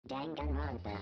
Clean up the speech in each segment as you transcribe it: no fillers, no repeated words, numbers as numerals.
Danganronpa.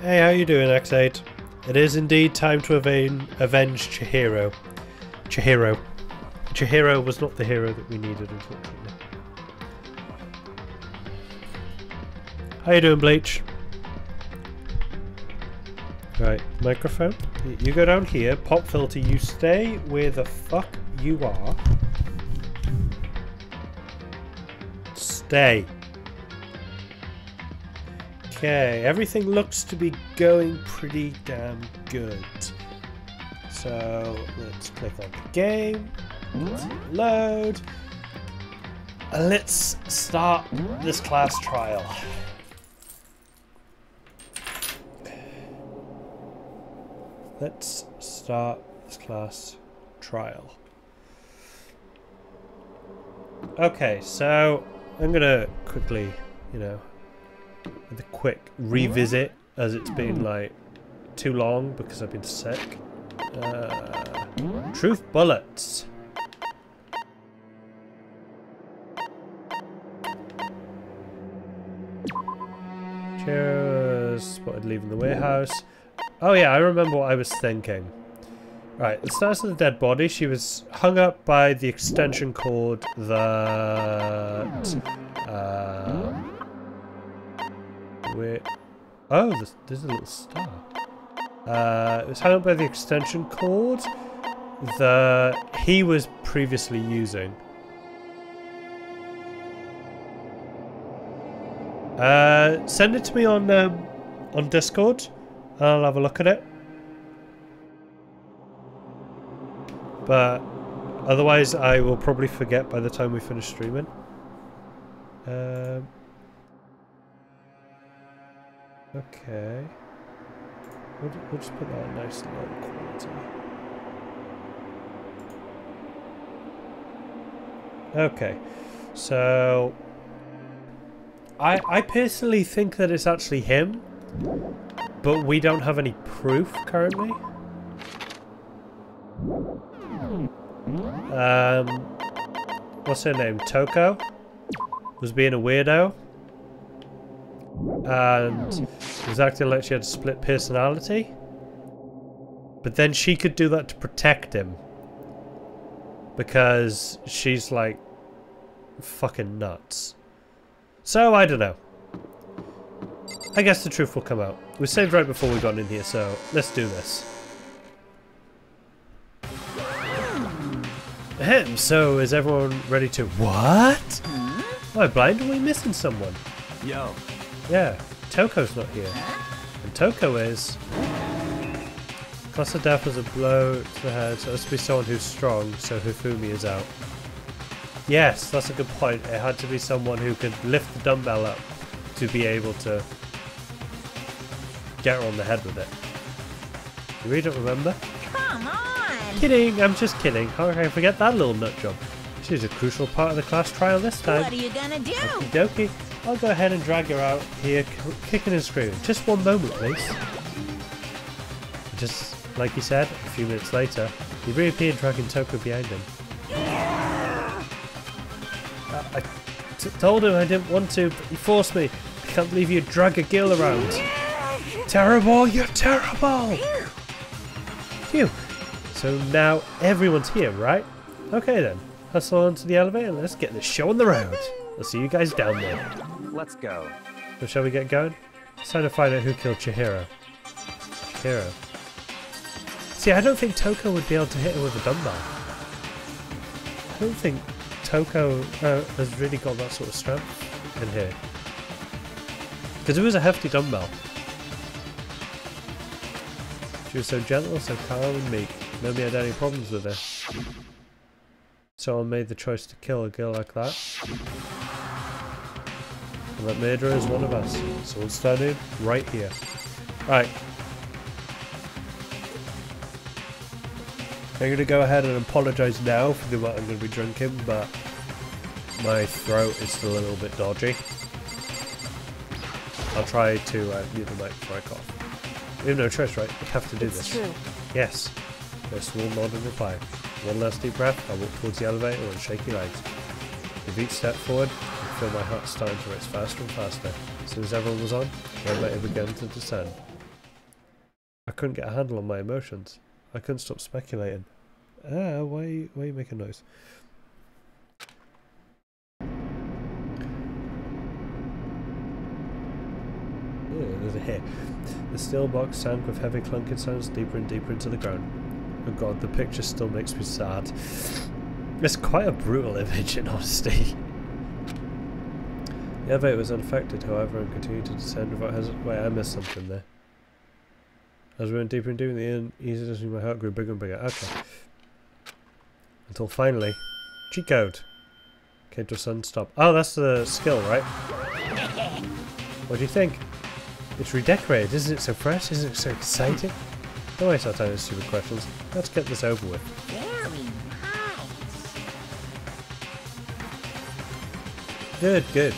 Hey, how you doing, X8? It is indeed time to avenge Chihiro. Chihiro was not the hero that we needed, unfortunately. How you doing, Bleach? Right, microphone. You go down here. Pop filter, you stay where the fuck you are. Stay. Okay, everything looks to be going pretty damn good. So let's click on the game. Let's load. Let's start this class trial. Let's start this class trial. Okay, so I'm gonna quickly, with a quick revisit, as it's been like too long because I've been sick. Truth bullets. Cheers. Spotted leaving the warehouse. Oh yeah, I remember what I was thinking. Right, the status of the dead body. She was hung up by the extension cord that oh, there's a little star. It was hung up by the extension cord that he was previously using. Send it to me on Discord, and I'll have a look at it. But otherwise, I will probably forget by the time we finish streaming. Okay. We'll just put that on nice and low quality. Okay, so I personally think that it's actually him, but we don't have any proof currently. What's her name? Toko was being a weirdo and was acting like she had a split personality, but then she could do that to protect him because she's like fucking nuts. So I don't know. I guess the truth will come out. We saved right before we got in here, so let's do this. Ahem, so is everyone ready to... What? Am I blind? Are we missing someone? Yo. Yeah, Toko's not here. And Toko is... Class of death was a blow to the head, so it has to be someone who's strong, so Hifumi is out. Yes, that's a good point. It had to be someone who could lift the dumbbell up to be able to get her on the head with it. You really don't remember? Come on! Kidding, I'm just kidding. How can I forget that little nut job? She's a crucial part of the class trial this time. What are you gonna do? Okie dokie. I'll go ahead and drag her out here, kicking and screaming. Just one moment, please. Just like he said, a few minutes later, he reappeared dragging Toko behind him. I told him I didn't want to, but he forced me. I can't believe you drag a girl around. Terrible, you're terrible! Phew. So now everyone's here, right? Okay then. Hustle onto the elevator and let's get this show on the road. I'll see you guys down there. Let's go. So shall we get going? It's time to find out who killed Chihiro. Chihiro. See, I don't think Toko would be able to hit her with a dumbbell. I don't think Toko has really got that sort of strength in here. Because it was a hefty dumbbell. She was so gentle, so calm and meek. Nobody had any problems with her. Someone made the choice to kill a girl like that. And that murderer is one of us. Someone standing right here. Right. I'm going to go ahead and apologise now for the amount I'm going to be drinking, but my throat is still a little bit dodgy. I'll try to mute the mic before I cough. We have no choice, right? We have to do this. True. Yes. A small nod in reply. One last deep breath, I walk towards the elevator and shaky legs. With each step forward, I feel my heart starting to race faster and faster. As soon as everyone was on, the elevator began to descend. I couldn't get a handle on my emotions. I couldn't stop speculating. Why are you making noise? There's a hit. The steel box sank with heavy clunking sounds deeper and deeper into the ground. Oh god, the picture still makes me sad. It's quite a brutal image in honesty. The elevator was unaffected, however, and continued to descend without hesitation. Wait, I missed something there. As we went deeper and deeper in the uneasiness in my heart grew bigger and bigger. Okay. Until finally, cheat code came to a sudden stop. Oh, that's the skill, right? What do you think? It's redecorated, isn't it so fresh? Isn't it so exciting? Don't waste our time with stupid questions. Let's get this over with. Very nice. Good, good.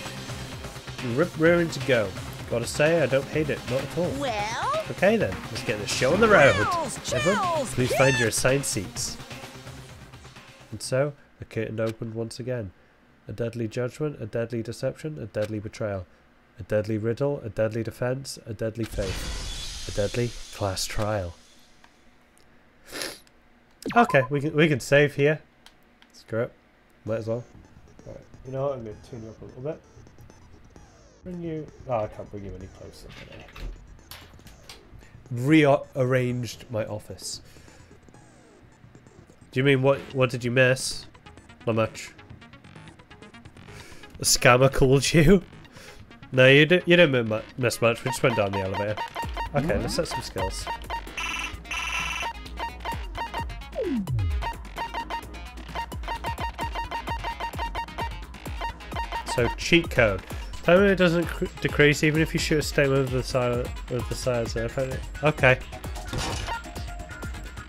Rip rearing to go. Gotta say, I don't hate it, not at all. Well? Okay then, let's get this show on the road. Chills, Everyone, chills, please find your assigned seats. And so, the curtain opened once again. A deadly judgment, a deadly deception, a deadly betrayal. A deadly riddle, a deadly defense, a deadly faith. A deadly class trial. Okay, we can save here. Screw it. Might as well. Alright, you know what, I'm going to tune you up a little bit. Bring you... Oh, I can't bring you any closer today. Rearranged my office. Do you mean what did you miss? Not much. A scammer called you? No, you didn't miss much. We just went down the elevator. Okay, let's set some skills. So cheat code. Timer doesn't decrease even if you shoot a statement with the side. Okay.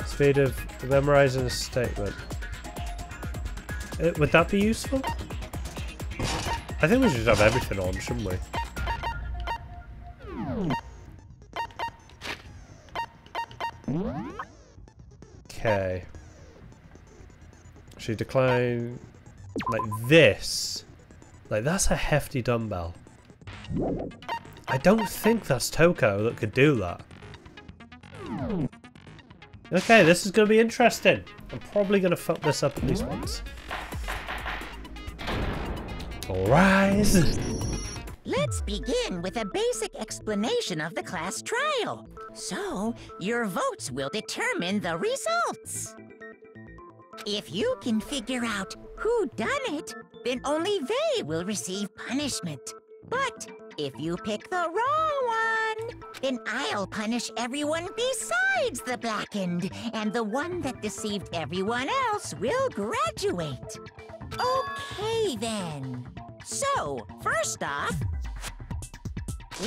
Speed of memorizing a statement. Would that be useful? I think we should have everything on, shouldn't we? Okay. She declined like this. Like that's a hefty dumbbell. I don't think that's Toko that could do that. Okay, this is going to be interesting. I'm probably going to fuck this up at least once. All rise. Let's begin with a basic explanation of the class trial. So, your votes will determine the results. If you can figure out who done it, then only they will receive punishment. But if you pick the wrong one, then I'll punish everyone besides the blackened, and the one that deceived everyone else will graduate. Okay, then. So, first off,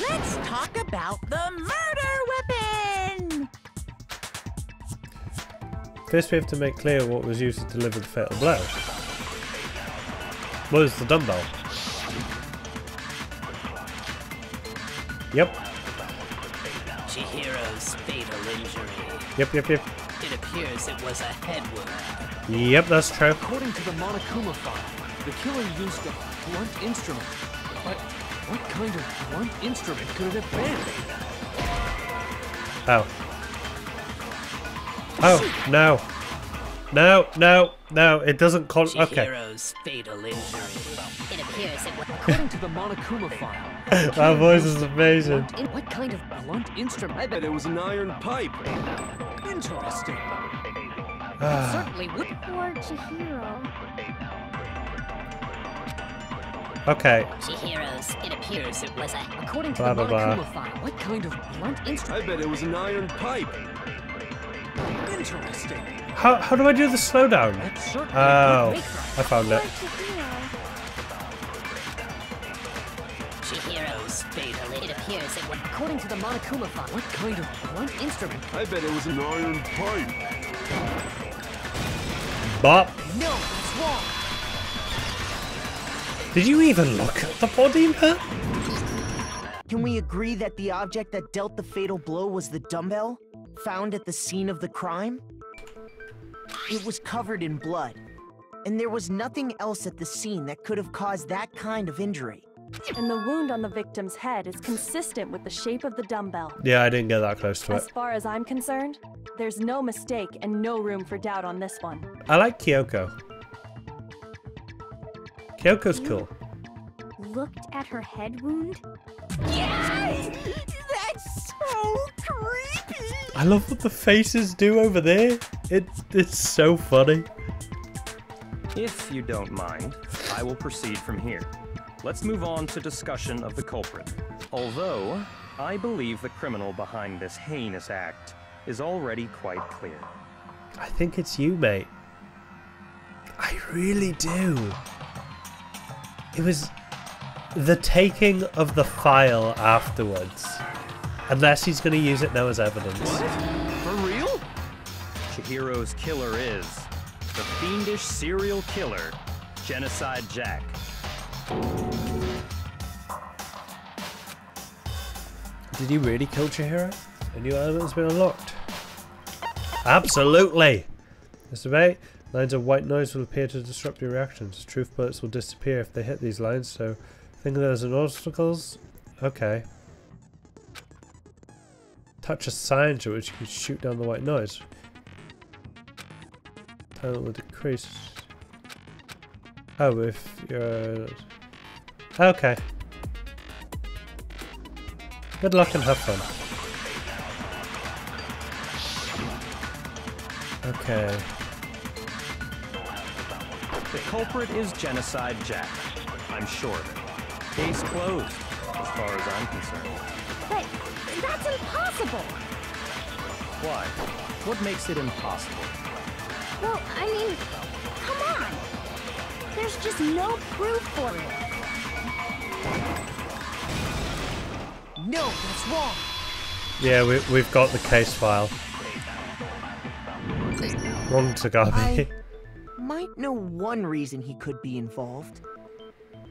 let's talk about the murder weapon! First we have to make clear what was used to deliver the fatal blow. What is the dumbbell? Yep. Chihiro's fatal injury. Yep. It appears it was a head wound. Yep, that's true. According to the Monokuma file, the killer used a blunt instrument. But what kind of blunt instrument could it have been? Oh. Oh, no. No, it doesn't call. Okay. Chihiro's fatal injury. It appears it was. According to the Monokuma file, That voice is amazing. what kind of blunt instrument? I bet it was an iron pipe. Interesting. Certainly would. Poor Chihiro. Okay. Chihiro's. It appears it was a. According to Blah, the blah, blah. Monokuma file, what kind of blunt instrument? I bet it was an iron pipe. Interesting. How do I do the slowdown? That's certainly Oh, a good I found it. Chihiro's fatal. It appears it was. According to the Monokuma file, what kind of blunt instrument? I bet it was an iron pipe. Bop. No, that's wrong. Did you even look at the body, man? Can we agree that the object that dealt the fatal blow was the dumbbell, found at the scene of the crime? It was covered in blood, and there was nothing else at the scene that could have caused that kind of injury. And the wound on the victim's head is consistent with the shape of the dumbbell. Yeah, I didn't get that close to it. As far as I'm concerned, there's no mistake and no room for doubt on this one. I like Kyoko. Kyoko's cool. Looked at her head wound? Yes! That's so creepy! I love what the faces do over there. It's so funny. If you don't mind, I will proceed from here. Let's move on to discussion of the culprit. Although, I believe the criminal behind this heinous act is already quite clear. I think it's you, mate. I really do. It was the taking of the file afterwards. Unless he's going to use it now as evidence. What? For real? Chihiro's killer is the fiendish serial killer, Genocide Jack. Did you really kill Chihiro? A new element has been unlocked. Absolutely! Mr. Mate, lines of white noise will appear to disrupt your reactions. Truth bullets will disappear if they hit these lines, so think of those as obstacles. Okay. Touch a sign to which you can shoot down the white noise. Time will decrease. Oh, if you're... Okay. Good luck and have fun. Okay. The culprit is Genocide Jack. I'm sure of it. Case closed, as far as I'm concerned. But that's impossible! Why? What makes it impossible? Well, I mean, come on! There's just no proof for it. No, that's wrong. Yeah, we've got the case file. Wrong Tagabi. might know one reason he could be involved.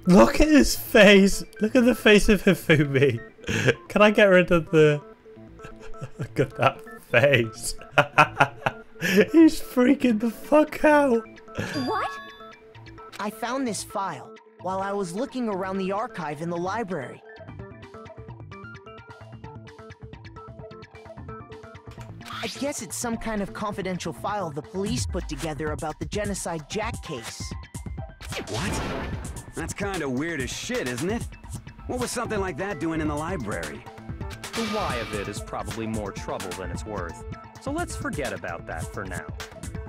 Look at his face! Look at the face of Hifumi! Can I get rid of the... Look at that face! He's freaking the fuck out! What? I found this file while I was looking around the archive in the library. I guess it's some kind of confidential file the police put together about the Genocide Jack case. What? That's kind of weird as shit, isn't it? What was something like that doing in the library? The why of it is probably more trouble than it's worth, so let's forget about that for now.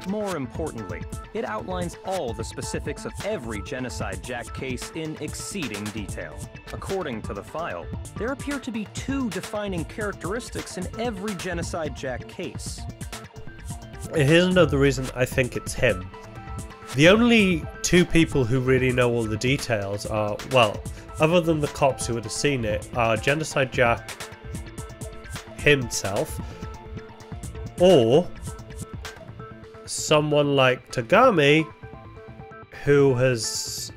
More importantly, it outlines all the specifics of every Genocide Jack case in exceeding detail. According to the file, there appear to be 2 defining characteristics in every Genocide Jack case. Here's another reason I think it's him. The only 2 people who really know all the details are, well, other than the cops who would have seen it, are Genocide Jack himself, or someone like Tagami who has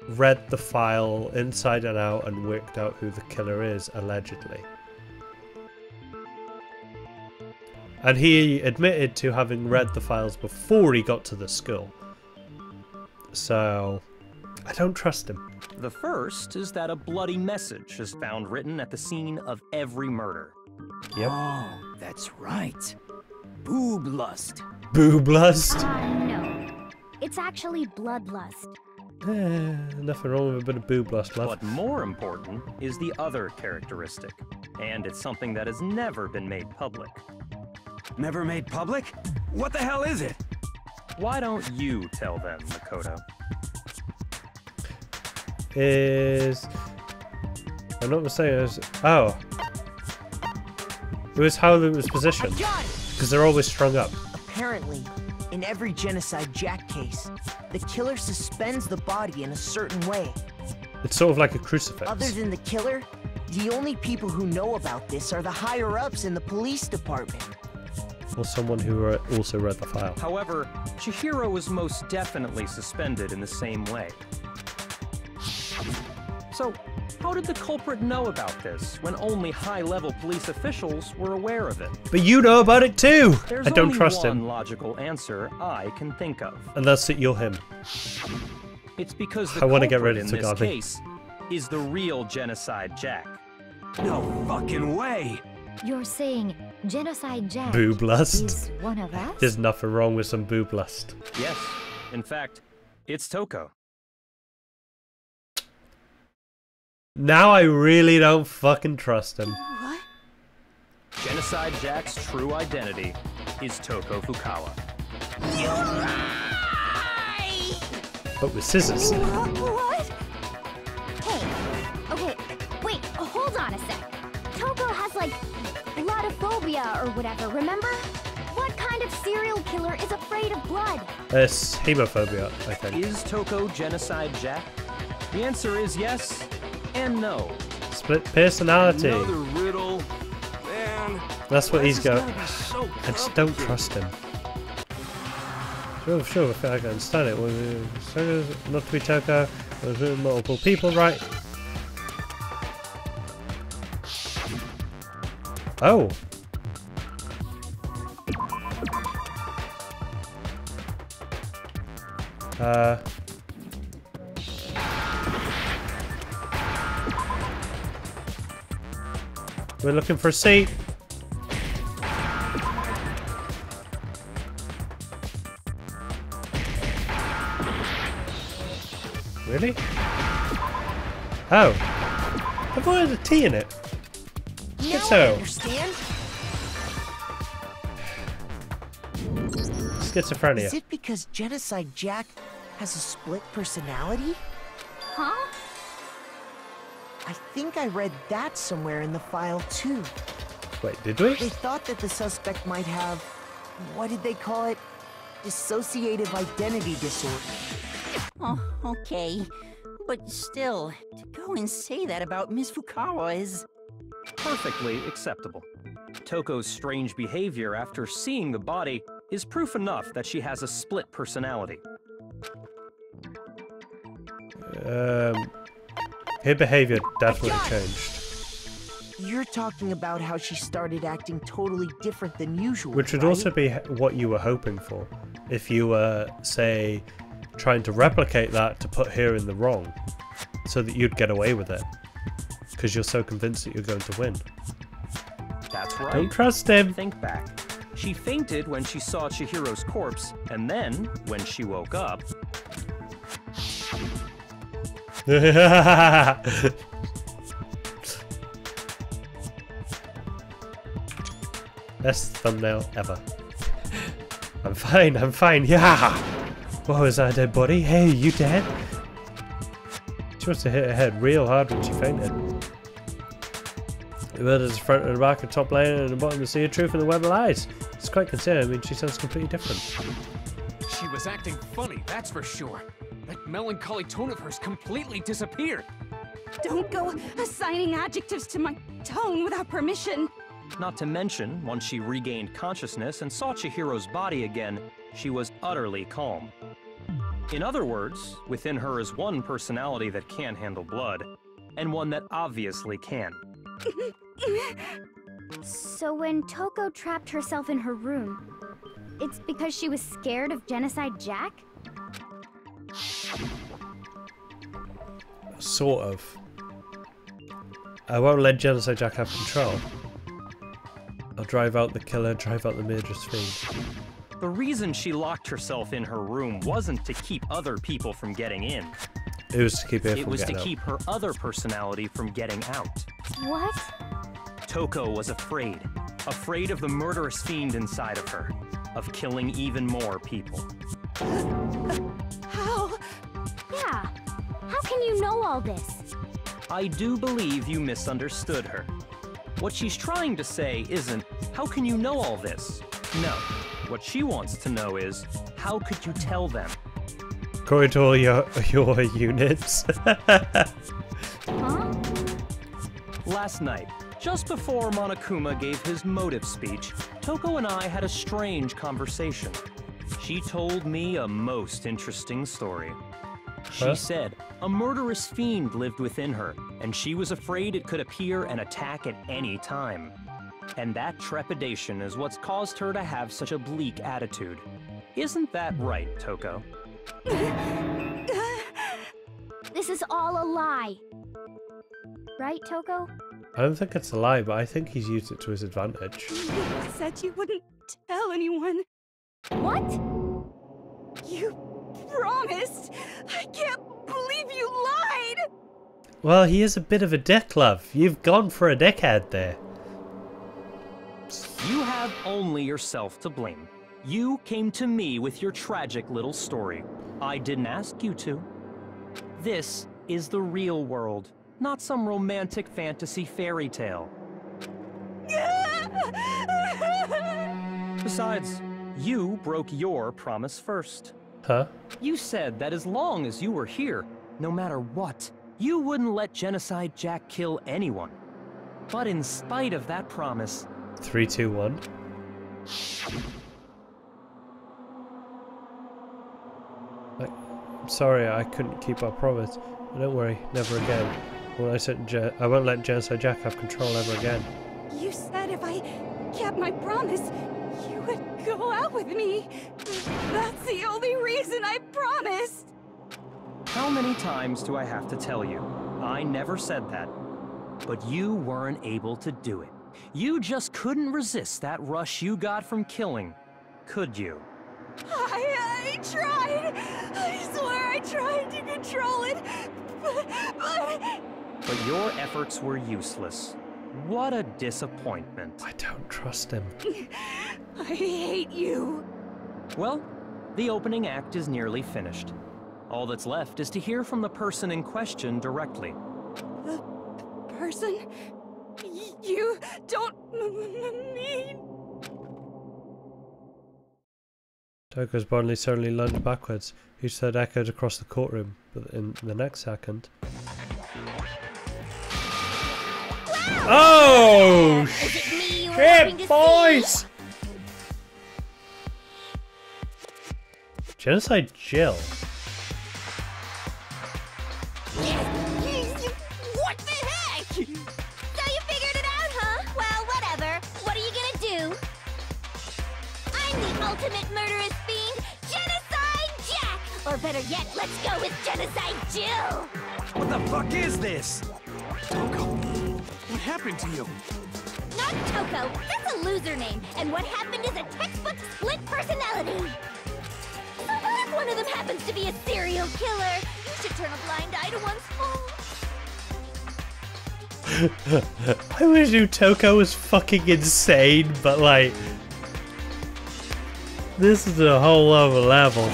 read the file inside and out and worked out who the killer is, allegedly. And he admitted to having read the files before he got to the school. So, I don't trust him. The first is that a bloody message is found written at the scene of every murder. Yep. Oh, that's right. Boob lust. Booblust. No. It's actually bloodlust. Nothing wrong with a bit of booblust, love. But more important is the other characteristic, and it's something that has never been made public. Never made public? What the hell is it? Why don't you tell them, Makoto? Is... I'm not mistaken. Oh. It was how it was positioned. Because they're always strung up. Apparently, in every Genocide Jack case, the killer suspends the body in a certain way. It's sort of like a crucifix. Other than the killer, the only people who know about this are the higher-ups in the police department. Or someone who also read the file. However, Chihiro was most definitely suspended in the same way. So, how did the culprit know about this when only high-level police officials were aware of it? But you know about it too! There's I don't only trust one him. logical answer I can think of. And that's that you're him. It's because the I want to culprit get rid of in this Tagami. case is the real Genocide Jack. No fucking way! You're saying Genocide Jack Booblust. is one of us? There's nothing wrong with some booblust. Yes, in fact, it's Toko. Now I really don't fucking trust him. What? Genocide Jack's true identity is Toko Fukawa. You lie! But with scissors. What? Hey, okay, wait, hold on a sec. Toko has like bloodophobia or whatever, remember? What kind of serial killer is afraid of blood? It's hemophobia, I think. Is Toko Genocide Jack? The answer is yes and no. Split personality. Another riddle. Man. That's what he's got. Gotta be so I just don't trust him. Sure, I can understand it. Not to be Toko, there's multiple people, right? Oh. We're looking for a seat. Really? Oh. I thought it had a T in it. Now So. I understand. Schizophrenia. Is it because Genocide Jack has a split personality? Huh? I think I read that somewhere in the file too. Wait, did we? They thought that the suspect might have, what did they call it? Dissociative identity disorder. Oh, okay. But still, to go and say that about Miss Fukawa is... Perfectly acceptable. Toko's strange behavior after seeing the body is proof enough that she has a split personality. Her behavior definitely changed. You're talking about how she started acting totally different than usual, Which would right? also be what you were hoping for. If you were, say, trying to replicate that to put her in the wrong. So that you'd get away with it. Because you're so convinced that you're going to win. That's right. Don't trust him! Think back. She fainted when she saw Chihiro's corpse, and then, when she woke up... Best thumbnail ever. I'm fine, yeah! What was that, dead body? Hey, you dead? She must have hit her head real hard when she fainted. The word is the front and the back and top line and the bottom to see the truth in the web lies. It's quite concerning. I mean, she sounds completely different. She was acting funny, that's for sure. That melancholy tone of hers completely disappeared. Don't go assigning adjectives to my tone without permission. Not to mention, once she regained consciousness and saw Chihiro's body again, she was utterly calm. In other words, within her is one personality that can handle blood, and one that obviously can. So when Toko trapped herself in her room, it's because she was scared of Genocide Jack? Sort of. I won't let Genocide Jack have control. I'll drive out the killer, drive out the murderous fiend. The reason she locked herself in her room wasn't to keep other people from getting in. It was to keep her It from was to getting out. keep her other personality from getting out. What? Toko was afraid. Afraid of the murderous fiend inside of her. Of killing even more people. How? Yeah. How can you know all this? I do believe you misunderstood her. What she's trying to say isn't, how can you know all this? No. What she wants to know is, how could you tell them? According to all your units. Huh? Last night, just before Monokuma gave his motive speech, Toko and I had a strange conversation. She told me a most interesting story. She Huh? said a murderous fiend lived within her, and she was afraid it could appear and attack at any time. And that trepidation is what's caused her to have such a bleak attitude. Isn't that right, Toko? This is all a lie. Right, Toko? I don't think it's a lie, but I think he's used it to his advantage. You said you wouldn't tell anyone. What? You promised. I can't believe you lied. Well, he is a bit of a dick, love. You've gone for a dickhead there. You have only yourself to blame. You came to me with your tragic little story. I didn't ask you to. This is the real world, not some romantic fantasy fairy tale. Besides, you broke your promise first. Huh? You said that as long as you were here, no matter what, you wouldn't let Genocide Jack kill anyone. But in spite of that promise... 3, 2, 1. I'm sorry, I couldn't keep our promise. But don't worry, never again. I won't let Genocide Jack have control ever again. You said if I kept my promise, you would go out with me. That's the only reason I promised. How many times do I have to tell you? I never said that. But you weren't able to do it. You just couldn't resist that rush you got from killing, could you? I tried. I swear I tried to control it, But your efforts were useless. What a disappointment. I don't trust him. I hate you. Well, the opening act is nearly finished. All that's left is to hear from the person in question directly. The person you don't mean. Toko's bodily suddenly lunged backwards. His said echoed across the courtroom, but in the next second... Oh, shit, boys! Genocide Jill. What the heck? So you figured it out, huh? Well, whatever. What are you gonna do? I'm the ultimate murderous fiend, Genocide Jack! Or better yet, let's go with Genocide Jill! What the fuck is this? Toko, what happened to you? Not Toko, that's a loser name, and what happened is a textbook split personality. So what if one of them happens to be a serial killer? You should turn a blind eye to one's fault. I wish you Toko was fucking insane, but like, this is a whole other level.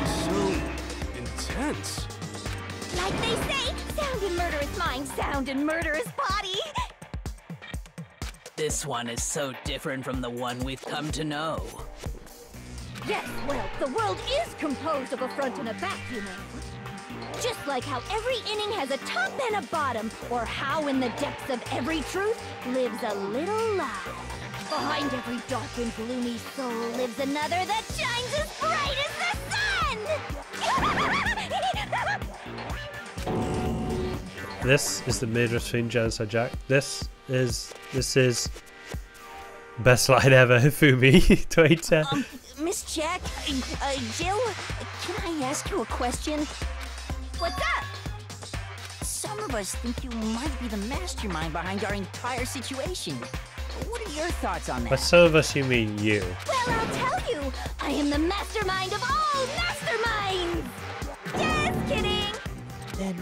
So intense. Like they say, sound in murderous mind, sound in murderous body. This one is so different from the one we've come to know. Yes, well, the world is composed of a front and a back, you know. Just like how every inning has a top and a bottom, or how in the depths of every truth lives a little lie. Behind every dark and gloomy soul lives another that shines as bright as the sun! This is the murderous fiend Genocide Jack. This is best line ever, Fumi. Twitter. Miss Jack, Jill, can I ask you a question? What's up? Some of us think you might be the mastermind behind our entire situation. What are your thoughts on By that? some of us, you mean you. Well, I'll tell you, I am the mastermind of all masterminds! Just kidding! Then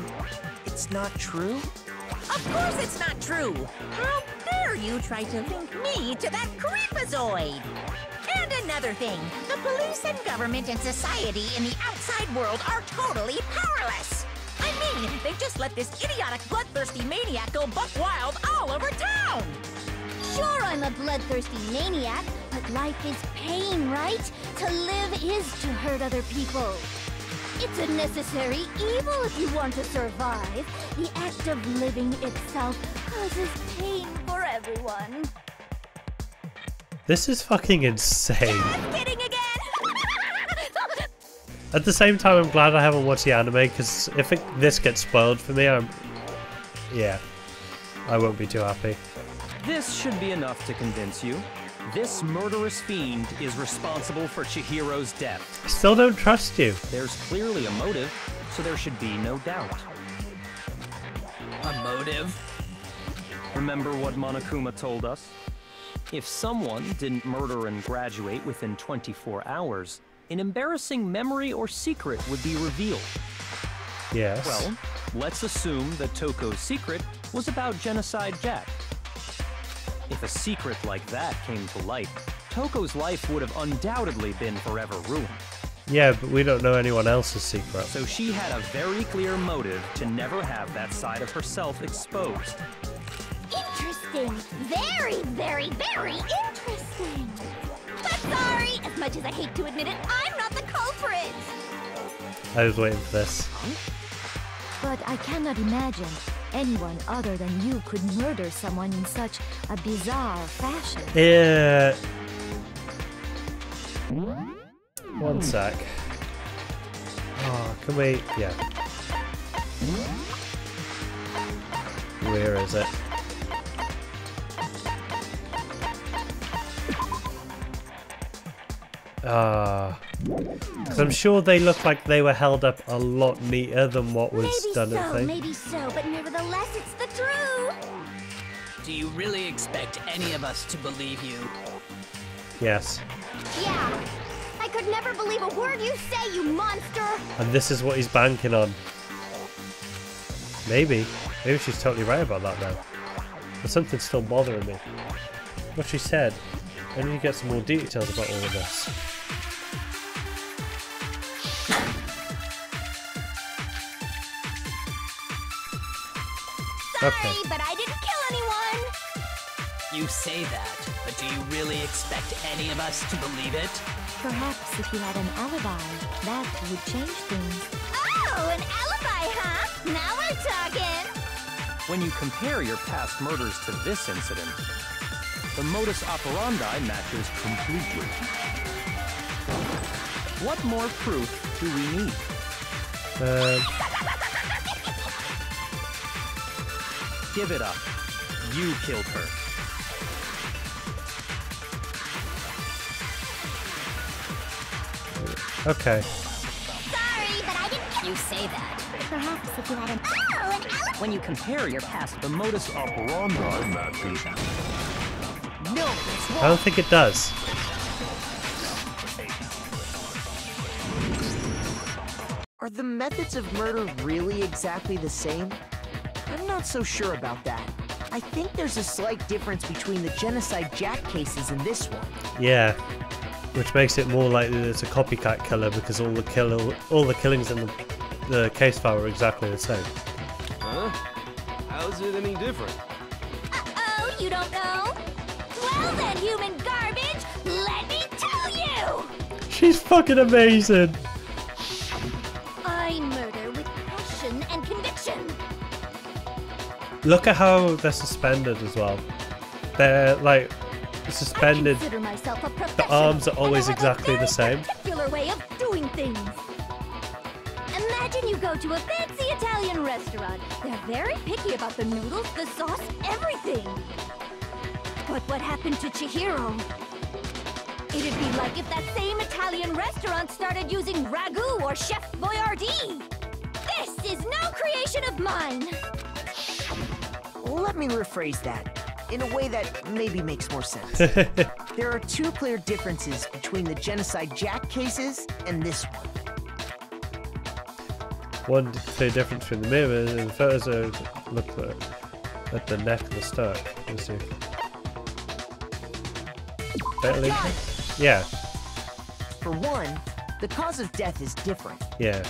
it's not true? Of course it's not true! How dare you try to link me to that creepazoid? And another thing, the police and government and society in the outside world are totally powerless! I mean, they just let this idiotic, bloodthirsty maniac go buck wild all over town! Sure, I'm a bloodthirsty maniac, but life is pain, right? To live is to hurt other people. It's a necessary evil if you want to survive. The act of living itself causes pain for everyone. This is fucking insane. Just kidding again! At the same time, I'm glad I haven't watched the anime, because if this gets spoiled for me, I won't be too happy. This should be enough to convince you. This murderous fiend is responsible for Chihiro's death. I still don't trust you. There's clearly a motive, so there should be no doubt. A motive? Remember what Monokuma told us? If someone didn't murder and graduate within 24 hours, an embarrassing memory or secret would be revealed. Yes. Well, let's assume that Toko's secret was about Genocide Jack. If a secret like that came to light, Toko's life would have undoubtedly been forever ruined. Yeah, but we don't know anyone else's secret. So she had a very clear motive to never have that side of herself exposed. Interesting. Very, very, very interesting. But sorry, as much as I hate to admit it, I'm not the culprit. I was waiting for this. But I cannot imagine anyone other than you could murder someone in such a bizarre fashion. Yeah. One sec. Oh, can we? Yeah. Where is it? Because I'm sure they look like they were held up a lot neater than what was done at the thing. Maybe so, but nevertheless, it's the truth. Do you really expect any of us to believe you? Yes. Yeah. I could never believe a word you say, you monster. And this is what he's banking on. Maybe. Maybe she's totally right about that now. But something's still bothering me. What she said. I need to get some more details about all of this. Sorry, but I didn't kill anyone. You say that, but do you really expect any of us to believe it? Perhaps if you had an alibi, that would change things. Oh, an alibi, huh? Now we're talking. When you compare your past murders to this incident, the modus operandi matches completely. What more proof do we need? Give it up. You killed her. Okay. Sorry, but I didn't. You say that. Perhaps if you had an. Oh, an elephant! When you compare your past, The modus operandi matches. No, it's I wrong. don't think it does. Are the methods of murder really exactly the same? I'm not so sure about that. I think there's a slight difference between the Genocide Jack cases and this one. Yeah. Which makes it more likely that it's a copycat killer because all the killings in the case file are exactly the same. Huh? How's it any different? Uh-oh, you don't know? Well then, human garbage, let me tell you! She's fucking amazing. I murder with passion and conviction. Look at how they're suspended as well. They're like I suspended. consider myself a The professional, arms are and always I have a exactly the very same. particular way of doing things. Imagine you go to a fancy Italian restaurant. They're very picky about the noodles, the sauce, everything. But what happened to Chihiro? It'd be like if that same Italian restaurant started using ragu or Chef Boyardee. This is no creation of mine. Let me rephrase that in a way that maybe makes more sense. There are two clear differences between the Genocide Jack cases and this one. One clear difference between the mirrors and the photos are look at the neck and the stomach. Let's see. Better link? Yeah. For one, the cause of death is different. Yeah.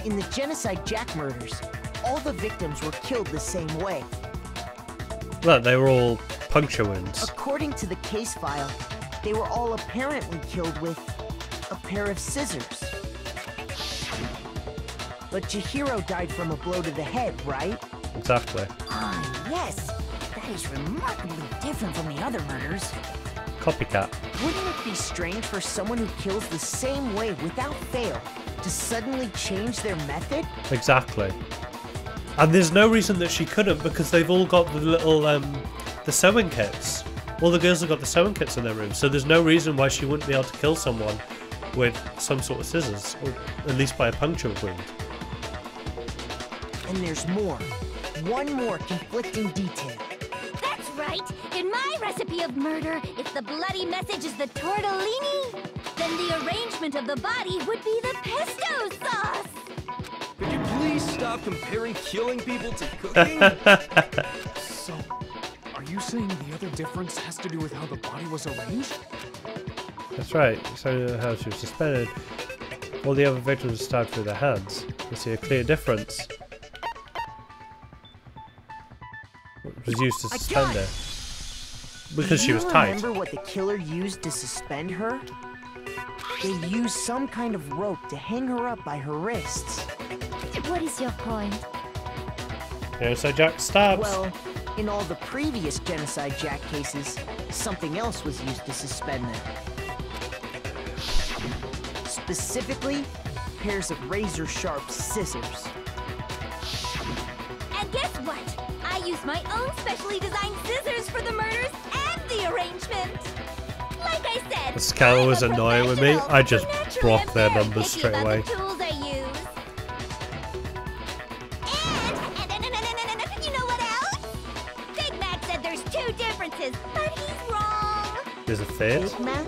In the Genocide Jack murders, all the victims were killed the same way. Look, they were all puncture wounds. According to the case file, they were all apparently killed with a pair of scissors. But Chihiro died from a blow to the head, right? Exactly. Ah, yes. That is remarkably different from the other murders. Copycat. Wouldn't it be strange for someone who kills the same way without fail to suddenly change their method? Exactly. And there's no reason that she couldn't because they've all got the little the sewing kits. All the girls have got the sewing kits in their room, so there's no reason why she wouldn't be able to kill someone with some sort of scissors, or at least by a puncture wound. And there's more. One more conflicting detail. That's right. In my recipe of murder, if the bloody message is the tortellini, then the arrangement of the body would be the pesto sauce. Could you please stop comparing killing people to cooking? So, are you saying the other difference has to do with how the body was arranged? That's right. So how she was suspended. All the other victims were stabbed through their hands. You see a clear difference. It was used to suspend her. Because she was tight. Remember what the killer used to suspend her? They used some kind of rope to hang her up by her wrists. What is your point? Genocide Jack stabs. Well, in all the previous Genocide Jack cases, something else was used to suspend them. Specifically, pairs of razor-sharp scissors. And guess what? I used my own specially designed scissors for the murders and the arrangement. Like I said, The scowl was I'm a annoying with me. professional, I just so naturally blocked I'm their very numbers picky straight about away. the tools I use. And you know what else? Big Mac said there's two differences, but he's wrong. There's a third. Big Mac?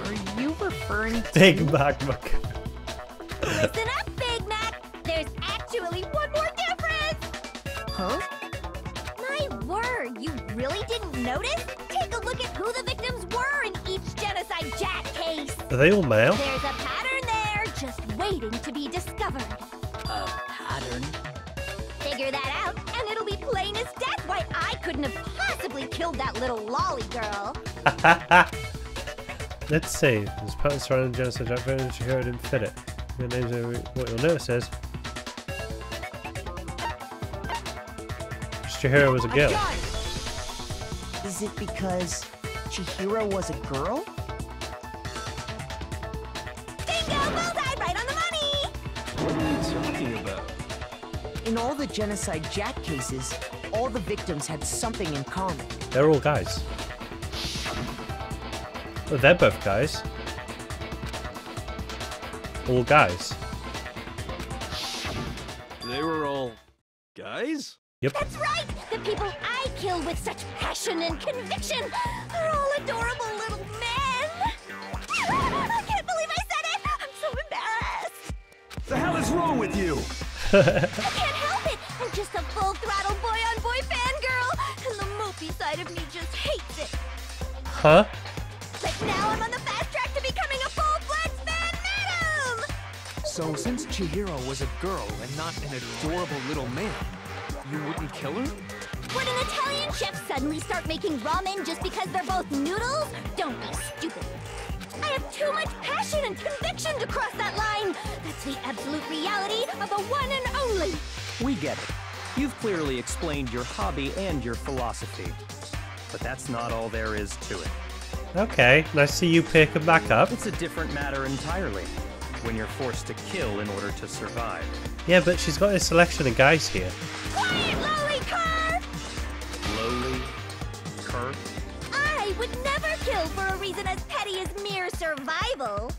Are you referring to... Big Mac. Listen up, Big Mac. There's actually one more difference. Huh? My word, you really didn't notice? Take a look at who the victims were in each Genocide Jack case. Are they all male? There's a pattern there, just waiting to be discovered. A pattern? Figure that out, and it'll be plain as death why I couldn't have possibly killed that little lolly girl. Let's see. There's patterns surrounding Genocide Jack and Chihiro didn't fit it. Your names are what you'll notice is Chihiro was a girl. Is it because Chihiro was a girl? talking about? In all the Genocide Jack cases, all the victims had something in common. They're all guys. Well, they're both guys. All guys. They were all guys? Yep. That's right! The people I kill with such passion and conviction are all adorable little men! I can't believe I said it! I'm so embarrassed! The hell is wrong with you? I can't help it! I'm just a full-throttle boy-on-boy fangirl, and the mopey side of me just hates it. Huh? But now I'm on the fast track to becoming a full-fledged fan madam! So since Chihiro was a girl and not an adorable little man, you wouldn't kill her? Would an Italian chef suddenly start making ramen just because they're both noodles? Don't be stupid. I have too much passion and conviction to cross that line. That's the absolute reality of the one and only. We get it. You've clearly explained your hobby and your philosophy. But that's not all there is to it. Okay, nice to see you pick him back up. It's a different matter entirely. When you're forced to kill in order to survive. Yeah, but she's got a selection of guys here. Quiet, lowly cur! Lowly? Cur? I would never kill for a reason as petty as mere survival.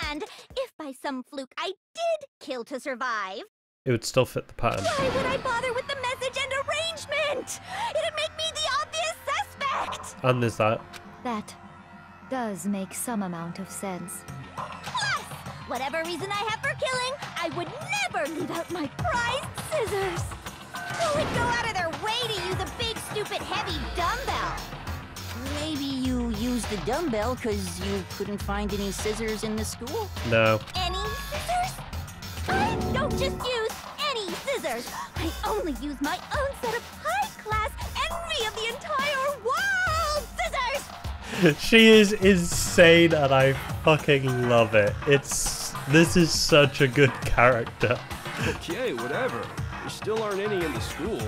And if by some fluke I did kill to survive, It would still fit the pattern. why would I bother with the message and arrangement? It'd make me the obvious suspect! And there's that. That does make some amount of sense. Plus, whatever reason I have for killing, I would never leave out my prized scissors. Who would go out of their way to use a big, stupid, heavy dumbbell? Maybe you used the dumbbell because you couldn't find any scissors in the school? No. Any scissors? I don't just use any scissors. I only use my own set of high-class envy of the entire world scissors! She is insane and I fucking love it. This is such a good character. Okay, whatever. There still aren't any in the school.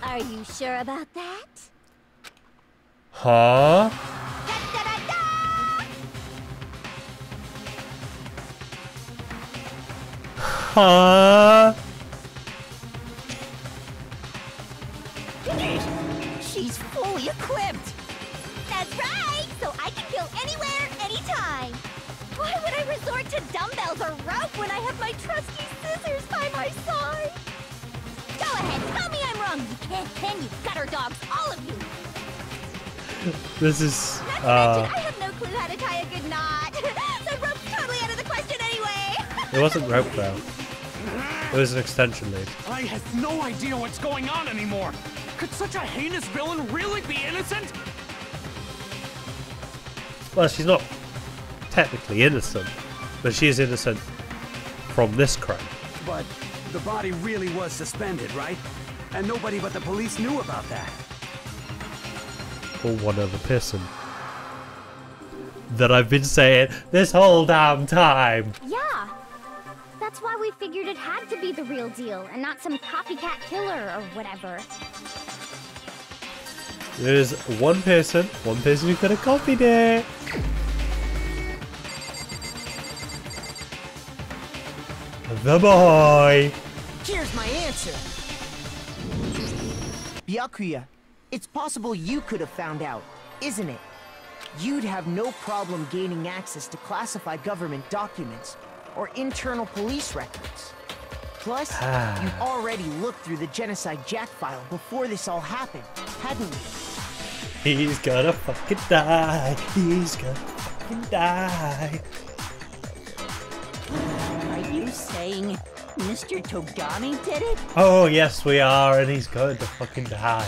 Are you sure about that? Huh? Da-da-da-da! Huh? She's fully equipped! That's right! So I can kill anywhere, anytime! Why would I resort to dumbbells or rope when I have my trusty scissors by my side? Go ahead, tell me I'm wrong, you can you gutter dogs, all of you! This is, Not to mention, I have no clue how to tie a good knot! So rope's totally out of the question anyway! It wasn't rope though. It was an extension lead. I have no idea what's going on anymore. Could such a heinous villain really be innocent? Well, she's not technically innocent, but she is innocent from this crime. But the body really was suspended, right? And nobody but the police knew about that. Or one other person. That I've been saying this whole damn time. Yeah! That's why we figured it had to be the real deal, and not some copycat killer or whatever. There's one person who could have copied it. The boy. Here's my answer. Byakuya, it's possible you could have found out, isn't it? You'd have no problem gaining access to classified government documents or internal police records. Plus, you'd already looked through the Genocide Jack file before this all happened, hadn't you? He's gonna fucking die. He's gonna fucking die. Are you saying Mr. Togami did it? Oh yes we are, and he's going to fucking die.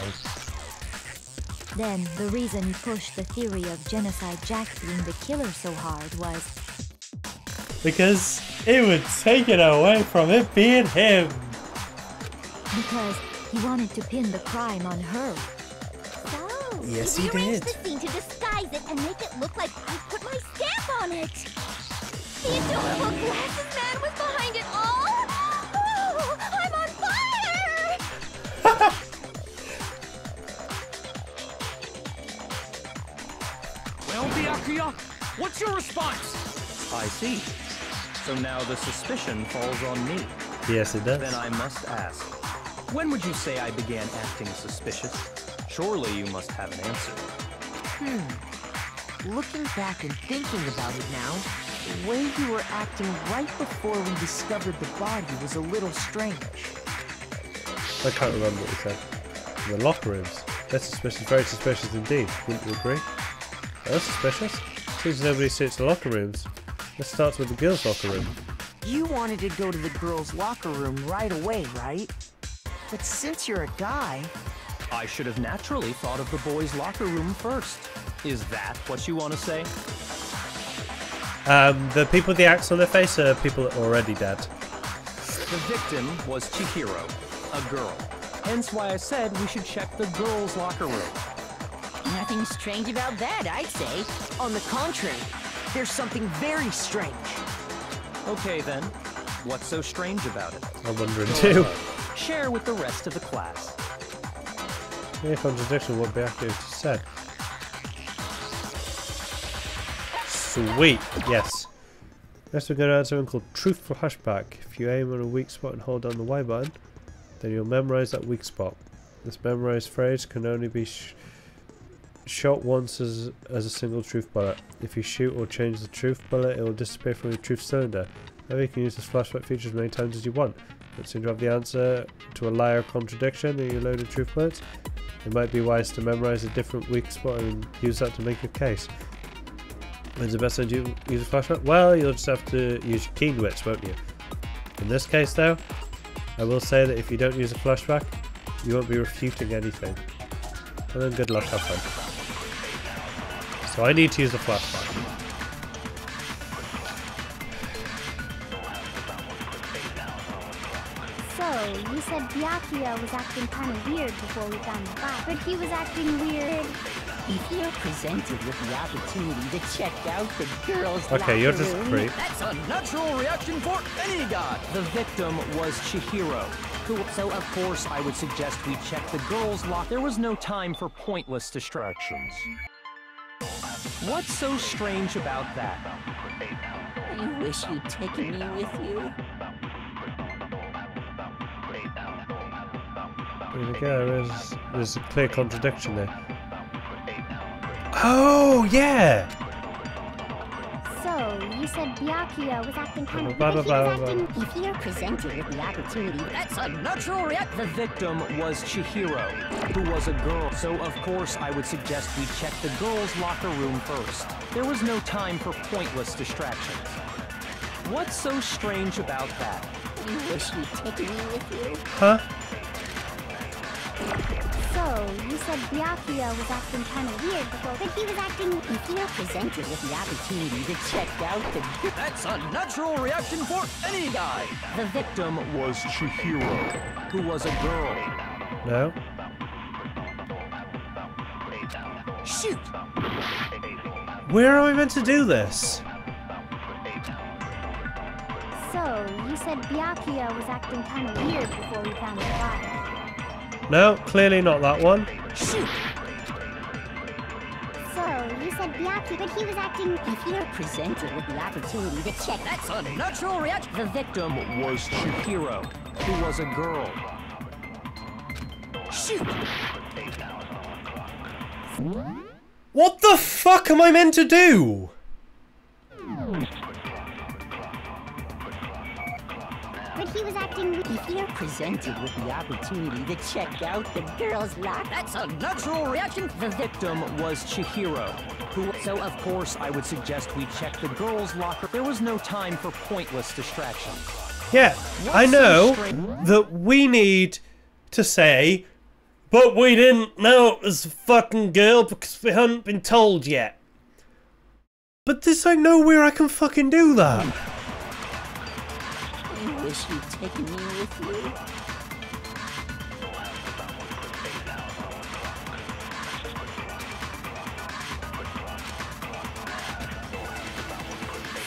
Then the reason you pushed the theory of Genocide Jack being the killer so hard was Because it would take it away from it being him. because he wanted to pin the crime on her. So, Yes, we he arranged did. the scene to disguise it and make it look like I put my stamp on it. The adorable glasses man was behind it all. Oh, I'm on fire! Well, Byakuya, what's your response? I see. So now the suspicion falls on me. Yes, it does. Then I must ask, when would you say I began acting suspicious? Surely you must have an answer. Looking back and thinking about it now, the way you were acting right before we discovered the body was a little strange. I can't remember what we said. In the locker rooms. That's suspicious, very suspicious indeed. Wouldn't you agree? That's suspicious. Seems nobody searched the locker rooms. Let's start with the girls' locker room. You wanted to go to the girls' locker room right away, right? But since you're a guy... I should have naturally thought of the boys' locker room first. Is that what you want to say? The people with the axe on their face are people that are already dead. The victim was Chihiro, a girl. Hence why I said we should check the girls' locker room. Nothing strange about that, I'd say. On the contrary, there's something very strange. Okay then, what's so strange about it? I'm wondering Go too. ahead. Share with the rest of the class. Any contradiction would be accurate to said. Sweet, yes. Next we're going to add something called Truth Flashback. If you aim on a weak spot and hold down the Y button, then you'll memorize that weak spot. This memorized phrase can only be shot once as a single truth bullet. If you shoot or change the truth bullet, it will disappear from your truth cylinder. However, you can use this flashback feature as many times as you want. But soon you have the answer to a lie or contradiction in your loaded truth bullets. It might be wise to memorize a different weak spot and use that to make your case. When's the best time to use a flashback? Well, you'll just have to use your keen wits, won't you? In this case though, I will say that if you don't use a flashback, you won't be refuting anything. And then good luck, have fun. So I need to use a flashback. So, you said Byakuya was acting kind of weird before we found the body. But he was acting weird. If you're presented with the opportunity to check out the girls' Okay, you're locker just a room, creep. That's a natural reaction for any god! The victim was Chihiro, so of course I would suggest we check the girls' locker. There was no time for pointless distractions. What's so strange about that? You wish you'd taken me with you. There we go, there's a clear contradiction there. Oh, yeah! So, you said Byakuya was acting kind of Blah, weird. blah, He was blah, acting... If you're presented with the opportunity, That's a natural reaction! The victim was Chihiro, who was a girl, so of course I would suggest we check the girls' locker room first. There was no time for pointless distractions. What's so strange about that? you wish you'd taken me with you. Huh? So, you said Byakuya was acting kind of weird before, but he was acting... If you're presented with the opportunity to check out the... That's a natural reaction for any guy! The victim was Chihiro, who was a girl. No? Shoot! Where am I meant to do this? So, you said Byakuya was acting kind of weird before we found the body. No, clearly not that one. Shoot! So, you said Byakuya, but he was acting... If you're presented with the opportunity to check... That's a natural reaction! The victim was Chihiro, who was a girl. Shoot! What the fuck am I meant to do? But he was acting... If you're presented with the opportunity to check out the girls' locker... That's a natural reaction! The victim was Chihiro, who... So of course I would suggest we check the girls' locker. There was no time for pointless distractions. Yeah, I know that we need to say, but we didn't know it was a fucking girl because we hadn't been told yet. But there's like nowhere I can fucking do that. You wish you'd taken me with you.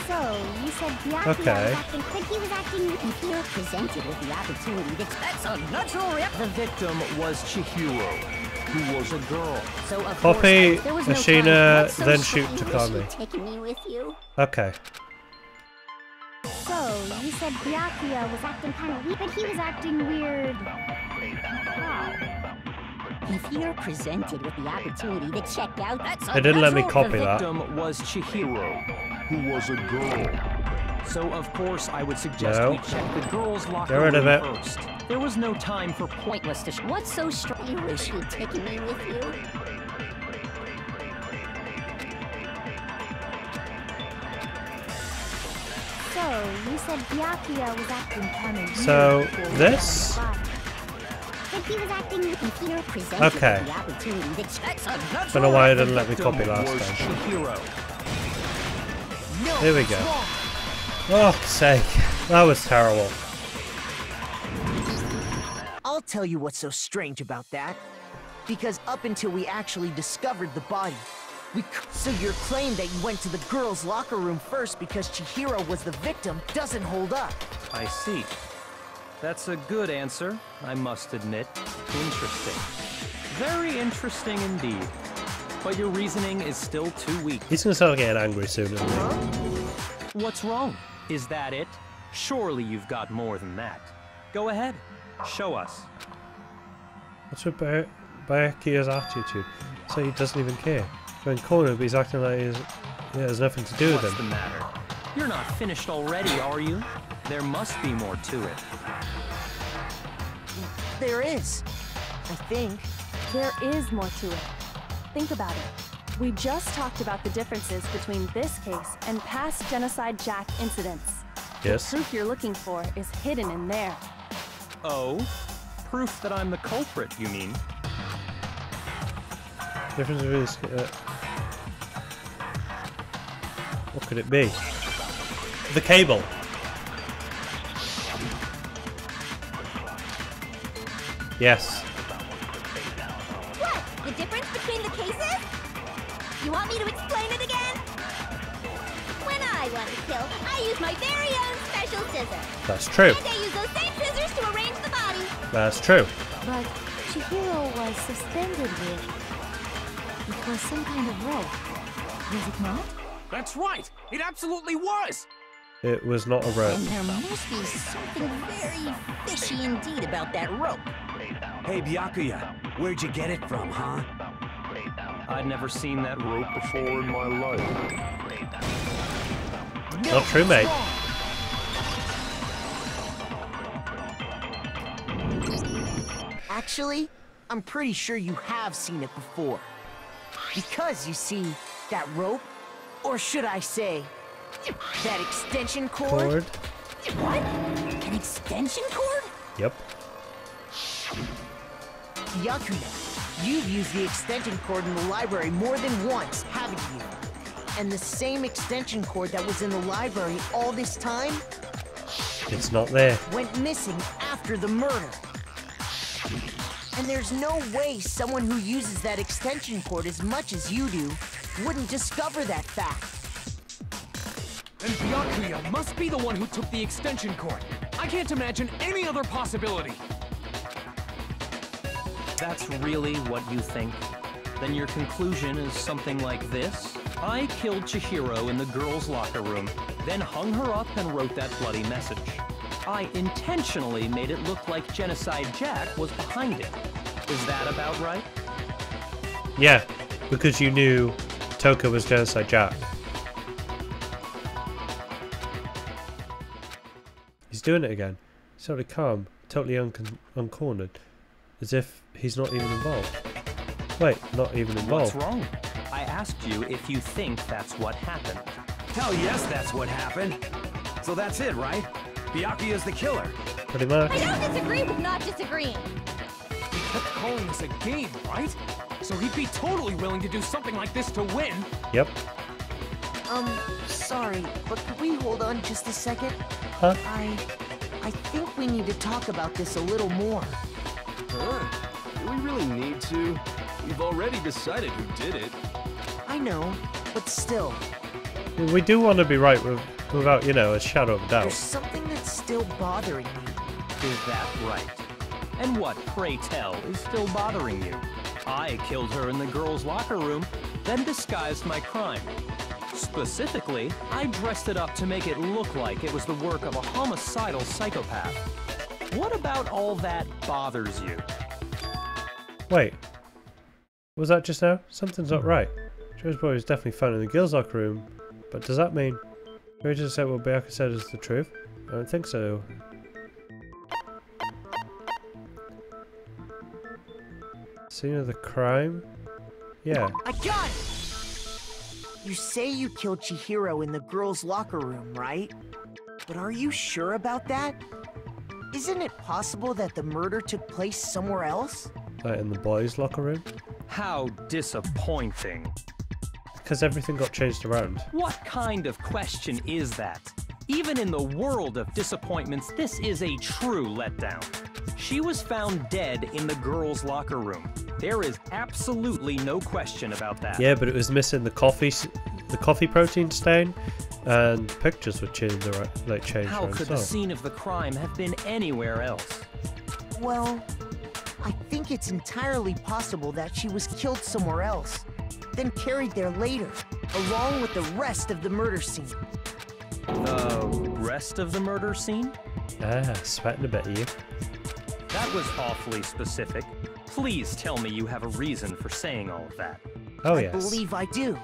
So, you said Byakuya Okay. was acting... But he was acting... If you're presented with the opportunity to... That's a natural reaction! The victim was Chihiro, who was a girl. So of Copy course, there was no Ashina, time. What's so then strange? shoot You wish Takami. you'd taken me with you. Okay. So, you said Byakuya was acting kind of weak, but he was acting weird. How? If you're presented with the opportunity to check out, that's They didn't let me copy The that. victim was Chihiro, Who was a girl. so of course I would suggest No. we check the girls' locker Get rid of room it. first. There was no time for pointless What's so strange? You wish you'd taken me with you. So, you said Byakuya was acting kind of weird. So, before this? But he was acting weak. If you're presented Okay. with the opportunity to check out, that's Don't know why I The didn't let me victim copy last was time. Chihiro. Here we go. Oh, sake. That was terrible. I'll tell you what's so strange about that. Because up until we actually discovered the body, so your claim that you went to the girls' locker room first because Chihiro was the victim doesn't hold up. I see. That's a good answer, I must admit. Interesting. Very interesting indeed. But your reasoning is still too weak. He's gonna start getting angry soon, isn't he? What's wrong? Is that it? Surely you've got more than that. Go ahead. Show us. What's with Byakuya's attitude? So he doesn't even care. Going cornered, but he's acting like it has nothing to do with What's him. the matter? You're not finished already, are you? There must be more to it. There is. I think. There is more to it. Think about it. We just talked about the differences between this case and past Genocide Jack incidents. Yes. The proof you're looking for is hidden in there. Oh? Proof that I'm the culprit, you mean? Difference of his. What could it be? The cable. Yes. What? The difference between the cases? You want me to explain it again? When I want to kill, I use my very own special scissors. That's true. And I use those same scissors to arrange the body. That's true. But Chihiro was suspended with... It was some kind of rope. Was it not? That's right! It absolutely was! It was not a rope. And there must be something very fishy indeed about that rope. Hey, Byakuya, where'd you get it from, huh? I'd never seen that rope Before in my life. Not true, mate. Actually, I'm pretty sure you have seen it before. Because, you see, that rope, or should I say, that extension cord? What? An extension cord? Yep. Byakuya, you've used the extension cord in the library more than once, haven't you? And the same extension cord that was in the library all this time It's not there. went missing after the murder. And there's no way someone who uses that extension cord as much as you do wouldn't discover that fact. And Byakuya must be the one who took the extension cord. I can't imagine any other possibility. That's really what you think? Then your conclusion is something like this? I killed Chihiro in the girls' locker room, then hung her up and wrote that bloody message. I intentionally made it look like Genocide Jack was behind it. Is that about right? Yeah, because you knew Toka was Genocide Jack. He's doing it again. He's totally calm, totally uncornered, as if he's not even involved. Wait, not even involved. What's wrong? I asked you if you think that's what happened. Hell yes, that's what happened. So that's it, right? Byakuya's the killer. Pretty much. I don't disagree with not disagreeing. He kept calling this a game, right? So he'd be totally willing to do something like this to win. Yep. Sorry, but could we hold on just a second? Huh? I think we need to talk about this a little more. Huh? Do we really need to? We've already decided who did it. I know, but still, We do want to be right without, you know, a shadow of doubt. there's something that's still bothering me. Is that right? And what, pray tell, is still bothering you? I killed her in the girls' locker room, then disguised my crime. Specifically, I dressed it up to make it look like it was the work of a homicidal psychopath. What about all that bothers you? Wait. Was that just now? Something's not right. Joe's boy was definitely found in the girls' locker room, but does that mean Ray just said what Bianca said is the truth? I don't think so. Scene of the crime? Yeah. I got it! You say you killed Chihiro in the girls' locker room, right? But are you sure about that? Isn't it possible that the murder took place somewhere else? Like in the boys' locker room? How disappointing. Because everything got changed around. What kind of question is that? Even in the world of disappointments, this is a true letdown. She was found dead in the girls' locker room. There is absolutely no question about that. Yeah, but it was missing the coffee protein stain, and pictures were changed changed. How could the scene of the crime have been anywhere else? Well, I think it's entirely possible that she was killed somewhere else, then carried there later, along with the rest of the murder scene. The rest of the murder scene? Ah, sweating a bit of you. That was awfully specific. Please tell me you have a reason for saying all of that. Oh, yes. I believe I do.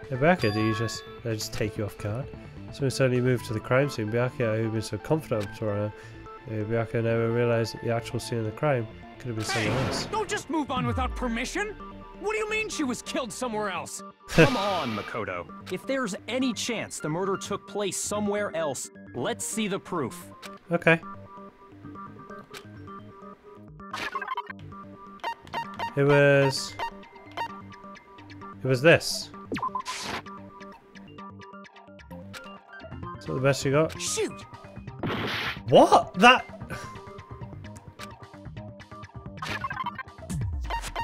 Hey, Bianca, did I just take you off guard? Someone suddenly moved to the crime scene. Bianca, who'd been so confident up to her, Bianca never realized that the actual scene of the crime could have been someone else. Don't just move on without permission! What do you mean she was killed somewhere else? Come on, Makoto. If there's any chance the murder took place somewhere else, let's see the proof. Okay. It was this. Is that the best you got? Shoot! What? That...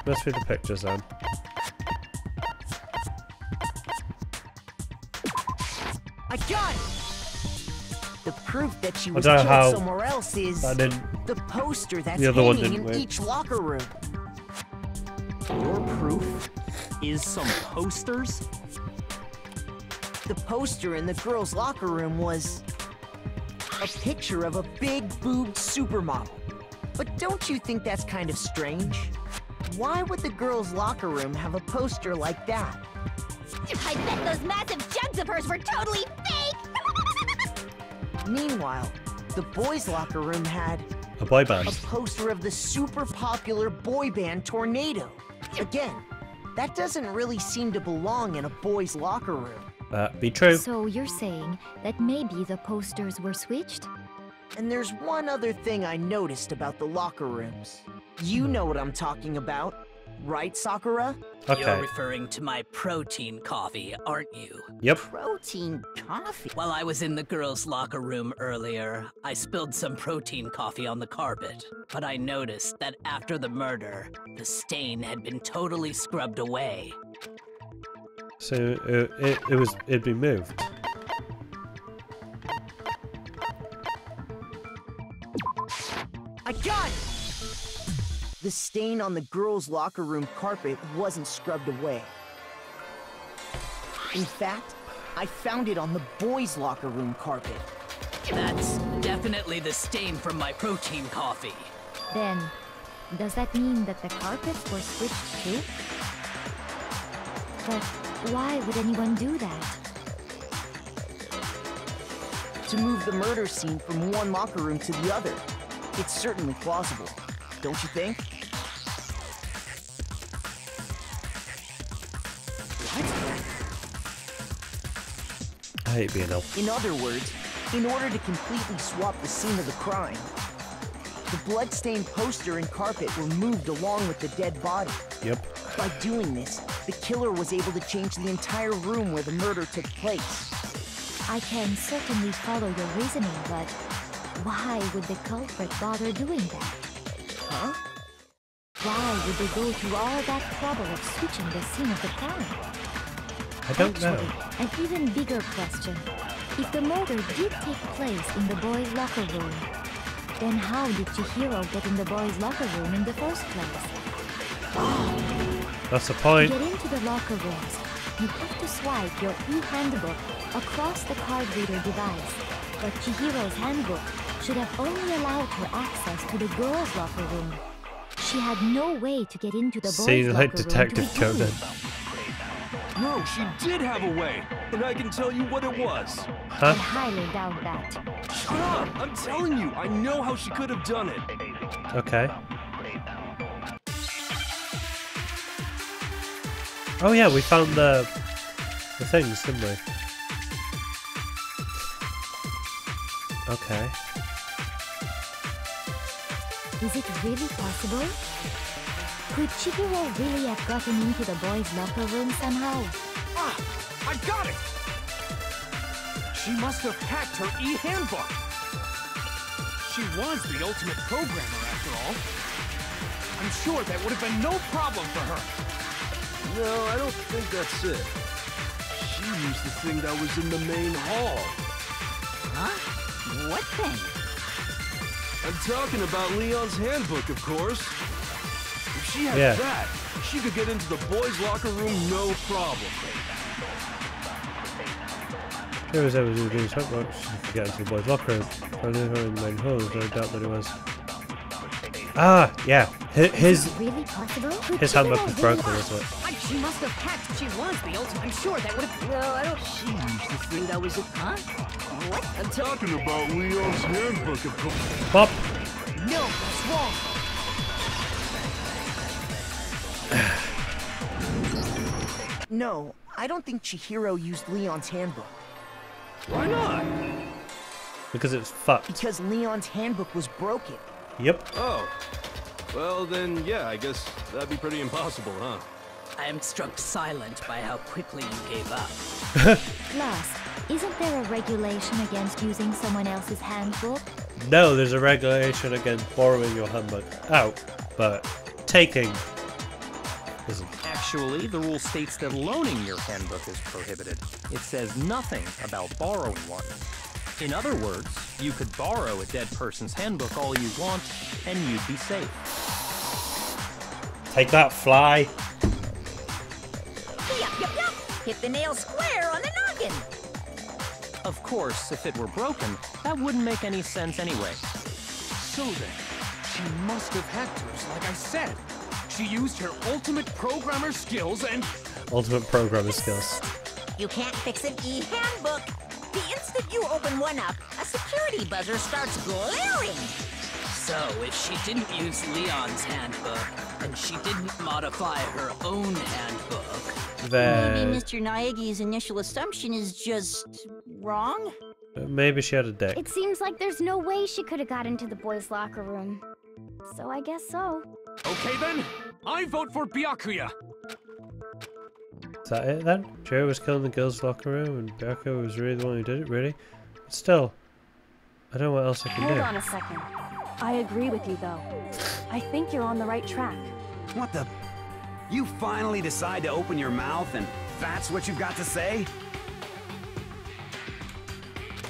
Must be the pictures then. I got it! The proof that she was don't know killed how somewhere else is the poster that's the other one hanging didn't in work. each locker room. Your proof is some posters? The poster in the girls' locker room was a picture of a big-boobed supermodel. But don't you think that's kind of strange? Why would the girls' locker room have a poster like that? I bet those massive jugs of hers were totally fake! Meanwhile, the boys' locker room had A boy band. a poster of the super popular boy band Tornado. Again, that doesn't really seem to belong in a boys' locker room. Be true. So you're saying that maybe the posters were switched? And there's one other thing I noticed about the locker rooms. You know what I'm talking about, right, Sakura? You're referring to my protein coffee, aren't you? Yep. Protein coffee? While I was in the girls' locker room earlier, I spilled some protein coffee on the carpet. But I noticed that after the murder, the stain had been totally scrubbed away. So it'd been moved. I got it! The stain on the girls' locker room carpet wasn't scrubbed away. In fact, I found it on the boys' locker room carpet. That's definitely the stain from my protein coffee. Then, does that mean that the carpets were switched too? But why would anyone do that? To move the murder scene from one locker room to the other. It's certainly plausible, don't you think? I hate being up. In other words, in order to completely swap the scene of the crime, the blood-stained poster and carpet were moved along with the dead body. Yep. By doing this, the killer was able to change the entire room where the murder took place. I can certainly follow your reasoning, but why would the culprit bother doing that? Huh? Why would they go through all that trouble of switching the scene of the crime? I don't know. An even bigger question. If the murder did take place in the boys' locker room, then how did Chihiro get in the boys' locker room in the first place? That's the point. To get into the locker rooms, you have to swipe your e-handbook across the card reader device. But Chihiro's handbook should have only allowed her access to the girls' locker room. She had no way to get into the boys' Seems locker like room Detective to begin Conan. with. No, she did have a way, and I can tell you what it was. I highly doubt that. Shut up! I'm telling you, I know how she could have done it. Okay. Oh yeah, we found the things, didn't we? Okay. Is it really possible? Could Chihiro really have gotten into the boys' locker room somehow? Ah! I got it! She must have hacked her e-handbook. She was the ultimate programmer, after all. I'm sure that would have been no problem for her. No, I don't think that's it. She used the thing that was in the main hall. Huh? What thing? I'm talking about Leon's handbook, of course. If she had that, she could get into the boys' locker room no problem. She was able to do something work. She could get into the boys' locker room. I knew her in the main hall, there's no doubt that it was. Ah, yeah. His really possible? His handbook was broken, wasn't it? She must have hacked. She was the ultimate. I'm sure that would have. No, I don't. She used the thing that was. Huh? What? I'm talking about Leon's handbook, of course. Pop. No, what's wrong? No, I don't think Chihiro used Leon's handbook. Why not? Because it's fucked. Because Leon's handbook was broken. Yep. Oh. Well, then, yeah, I guess that'd be pretty impossible, huh? I am struck silent by how quickly you gave up. Plus, isn't there a regulation against using someone else's handbook? No, there's a regulation against borrowing your handbook out, but taking isn't. Actually, the rule states that loaning your handbook is prohibited. It says nothing about borrowing one. In other words, you could borrow a dead person's handbook all you want, and you'd be safe. Take that, fly. Yup. Hit the nail square on the noggin. Of course, if it were broken, that wouldn't make any sense anyway. So then, she must have hacked hers, like I said. She used her ultimate programmer skills and... Ultimate programmer skills. You can't fix an e-handbook. The instant you open one up, a security buzzer starts glaring. So, if she didn't use Leon's handbook, and she didn't modify her own handbook... Then... Maybe Mr. Naegi's initial assumption is just... wrong? Maybe she had a deck. It seems like there's no way she could have got into the boys' locker room. So I guess so. Okay then, I vote for Byakuya. Is that it then? Chihiro was killing the girls' locker room and Byakuya was really the one who did it, really? But still, I don't know what else I can do. Hold on a second. I agree with you though. I think you're on the right track. What the? You finally decide to open your mouth and that's what you've got to say?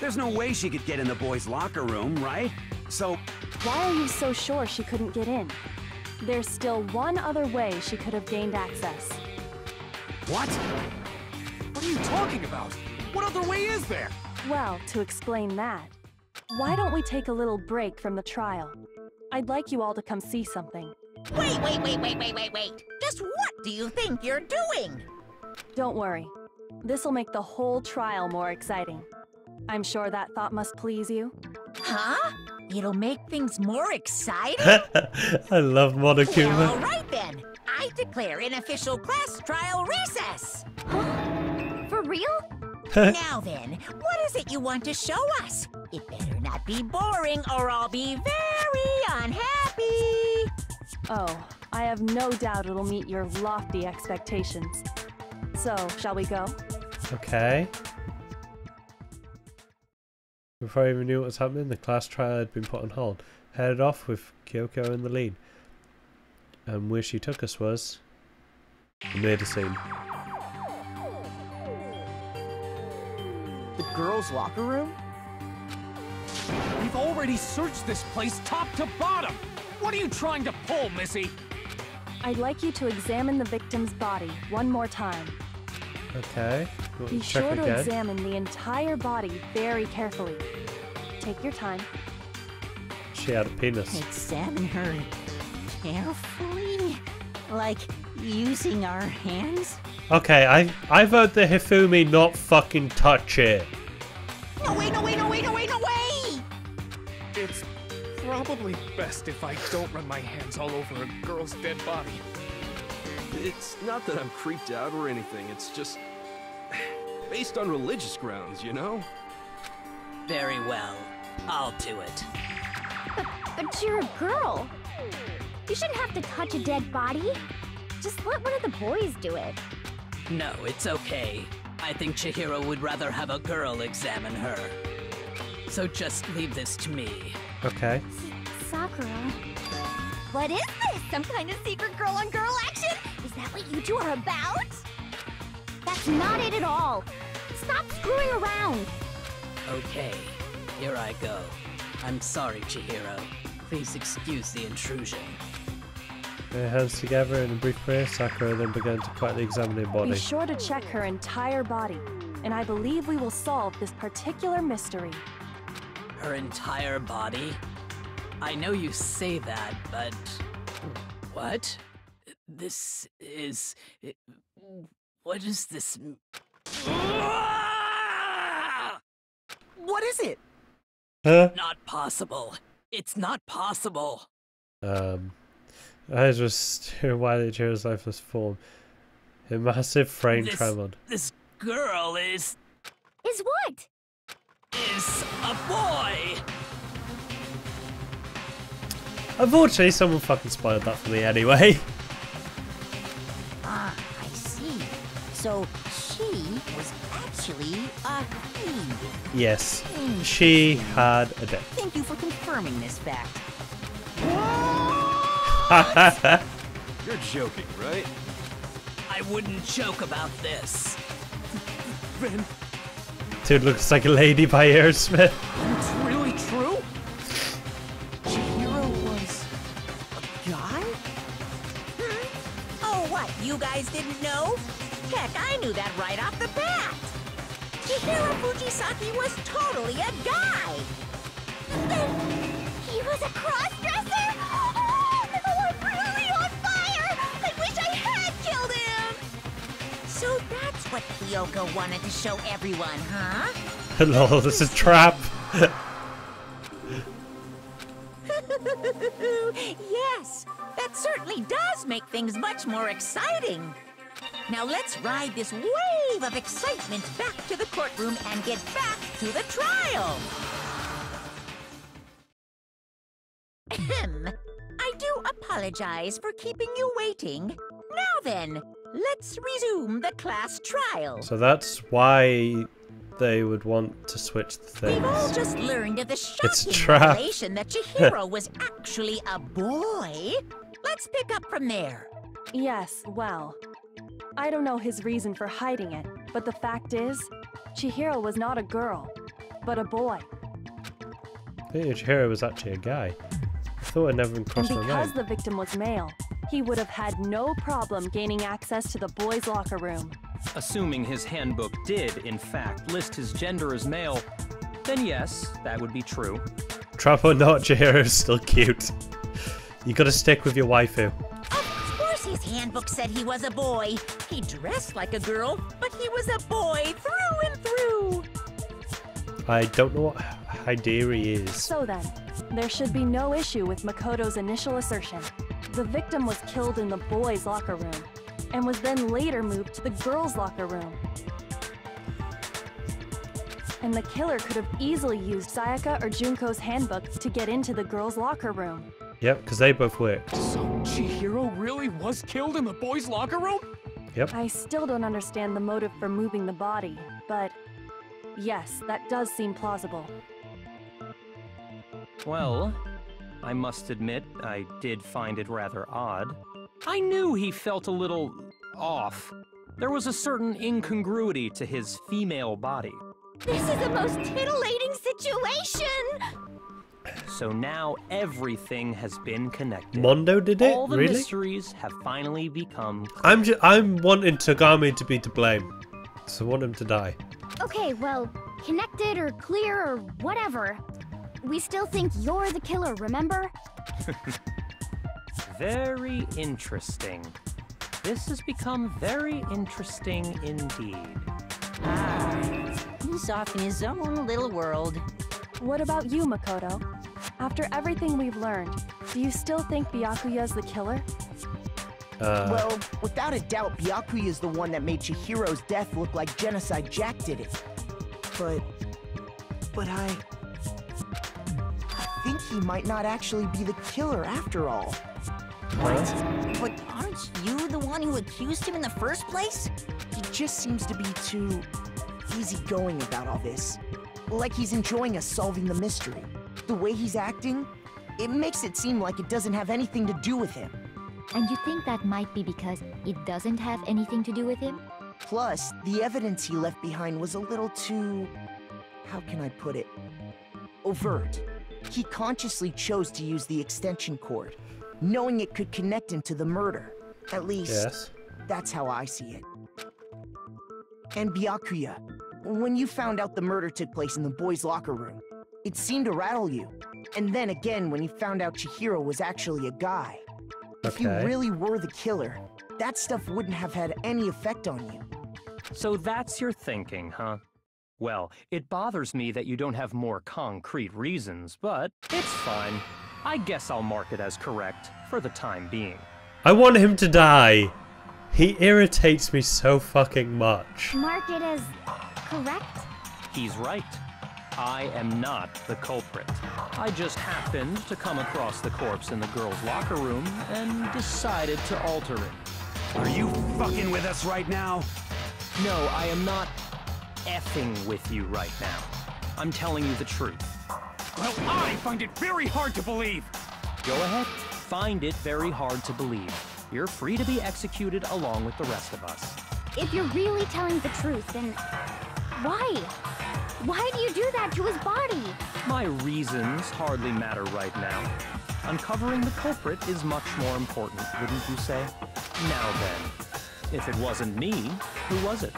There's no way she could get in the boys' locker room, right? So... Why are you so sure she couldn't get in? There's still one other way she could have gained access. What? What are you talking about? What other way is there? Well, to explain that, why don't we take a little break from the trial? I'd like you all to come see something. Wait. Just what do you think you're doing? Don't worry. This'll make the whole trial more exciting. I'm sure that thought must please you. Huh? It'll make things more exciting? I love Monokuma. Well, all right then. I declare an official class trial recess. For real? Now then, what is it you want to show us? It better not be boring or I'll be very unhappy. Oh, I have no doubt it'll meet your lofty expectations. So, shall we go? Okay. Before I even knew what was happening, the class trial had been put on hold. Headed off with Kyoko in the lead. And where she took us was... the murder scene. The girls' locker room? We've already searched this place top to bottom. What are you trying to pull, Missy? I'd like you to examine the victim's body one more time. Okay. Be Check sure to again. examine the entire body very carefully. Take your time. She had a penis. Examine her carefully? Like using our hands? Okay, I vote the Hifumi not fucking touch it. No way, no way, no way, no way, no way! It's probably best if I don't run my hands all over a girl's dead body. It's not that I'm creeped out or anything, it's just based on religious grounds, you know? Very well. I'll do it. But you're a girl. You shouldn't have to touch a dead body. Just let one of the boys do it. No, it's okay. I think Chihiro would rather have a girl examine her. So just leave this to me. Okay. Sakura. What is this? Some kind of secret girl-on-girl action? Is that what you two are about? That's not it at all. Stop screwing around. Okay, here I go. I'm sorry, Chihiro. Please excuse the intrusion. Their hands together in a brief prayer, Sakura then began to quietly examine her body. Be sure to check her entire body, and I believe we will solve this particular mystery. Her entire body? I know you say that, but... What? This is... What is this... What is it? Huh? Not possible. It's not possible. I just why the chair's lifeless form. A massive frame trembled. This girl is what? Is a boy! Unfortunately, someone fucking spoiled that for me anyway. Ah, I see. So she was actually a he. Yes, she had a dick. Thank you for confirming this fact. You're joking, right? I wouldn't joke about this. Then Dude looks like a lady by Aerosmith. it's really true? Chihiro was a guy? Oh, what? You guys didn't know? Heck, I knew that right off the bat. Chihiro Fujisaki was totally a guy. He was a cross-dresser? Oh, I'm really on fire! I wish I had killed him! So that's what Kyoko wanted to show everyone, huh? Lol, this is a trap. Yes, that certainly does make things much more exciting. Now let's ride this wave of excitement back to the courtroom and get back to the trial. Ahem. I do apologize for keeping you waiting. Now then, let's resume the class trial. So that's why they would want to switch the things. We've all just learned of the It's a shocking trap. revelation that Chihiro was actually a boy. Let's pick up from there. Yes, well, I don't know his reason for hiding it, but the fact is, Chihiro was not a girl, but a boy. I think Chihiro was actually a guy. I thought it never even And crossed my because mind. the victim was male, he would have had no problem gaining access to the boys' locker room. Assuming his handbook did, in fact, list his gender as male, then yes, that would be true. Trap or not, Chihiro's still cute. You gotta stick with your waifu. Of course his handbook said he was a boy. He dressed like a girl, but he was a boy through and through. I don't know what Hideri is. So then, there should be no issue with Makoto's initial assertion. The victim was killed in the boys' locker room, and was then later moved to the girls' locker room. And the killer could have easily used Sayaka or Junko's handbook to get into the girls' locker room. Yep, because they both worked. So Chihiro really was killed in the boys' locker room? Yep. I still don't understand the motive for moving the body, but yes, that does seem plausible. Well, I must admit, I did find it rather odd. I knew he felt a little off. There was a certain incongruity to his female body. This is the most titillating situation! So now everything has been connected. Mondo did it? All the Really? mysteries have finally become clear. I'm wanting Tagami to be to blame. So I want him to die. Okay, well, connected or clear or whatever. We still think you're the killer, remember? Very interesting. This has become very interesting indeed. He's off in his own little world. What about you, Makoto? After everything we've learned, do you still think Byakuya's the killer? Well, without a doubt, Byakuya is the one that made Chihiro's death look like Genocide Jack did it. But I think he might not actually be the killer after all. What? But aren't you the one who accused him in the first place? He just seems to be too easygoing about all this. Like he's enjoying us solving the mystery. The way he's acting, it makes it seem like it doesn't have anything to do with him. And you think that might be because it doesn't have anything to do with him? Plus, the evidence he left behind was a little too... how can I put it? Overt. He consciously chose to use the extension cord, knowing it could connect him to the murder. At least, that's how I see it. And Byakuya, when you found out the murder took place in the boys' locker room, it seemed to rattle you. And then again when you found out Chihiro was actually a guy. If you really were the killer, that stuff wouldn't have had any effect on you. So that's your thinking, huh? Well, it bothers me that you don't have more concrete reasons, but it's fine. I guess I'll mark it as correct for the time being. I want him to die. He irritates me so fucking much. Mark it as correct? He's right. I am not the culprit. I just happened to come across the corpse in the girls' locker room and decided to alter it. Are you fucking with us right now? No, I am not effing with you right now. I'm telling you the truth. Well, I find it very hard to believe. Go ahead. Find it very hard to believe. You're free to be executed along with the rest of us. If you're really telling the truth, then why? Why do you do that to his body? My reasons hardly matter right now. Uncovering the culprit is much more important, wouldn't you say? Now then, if it wasn't me, who was it?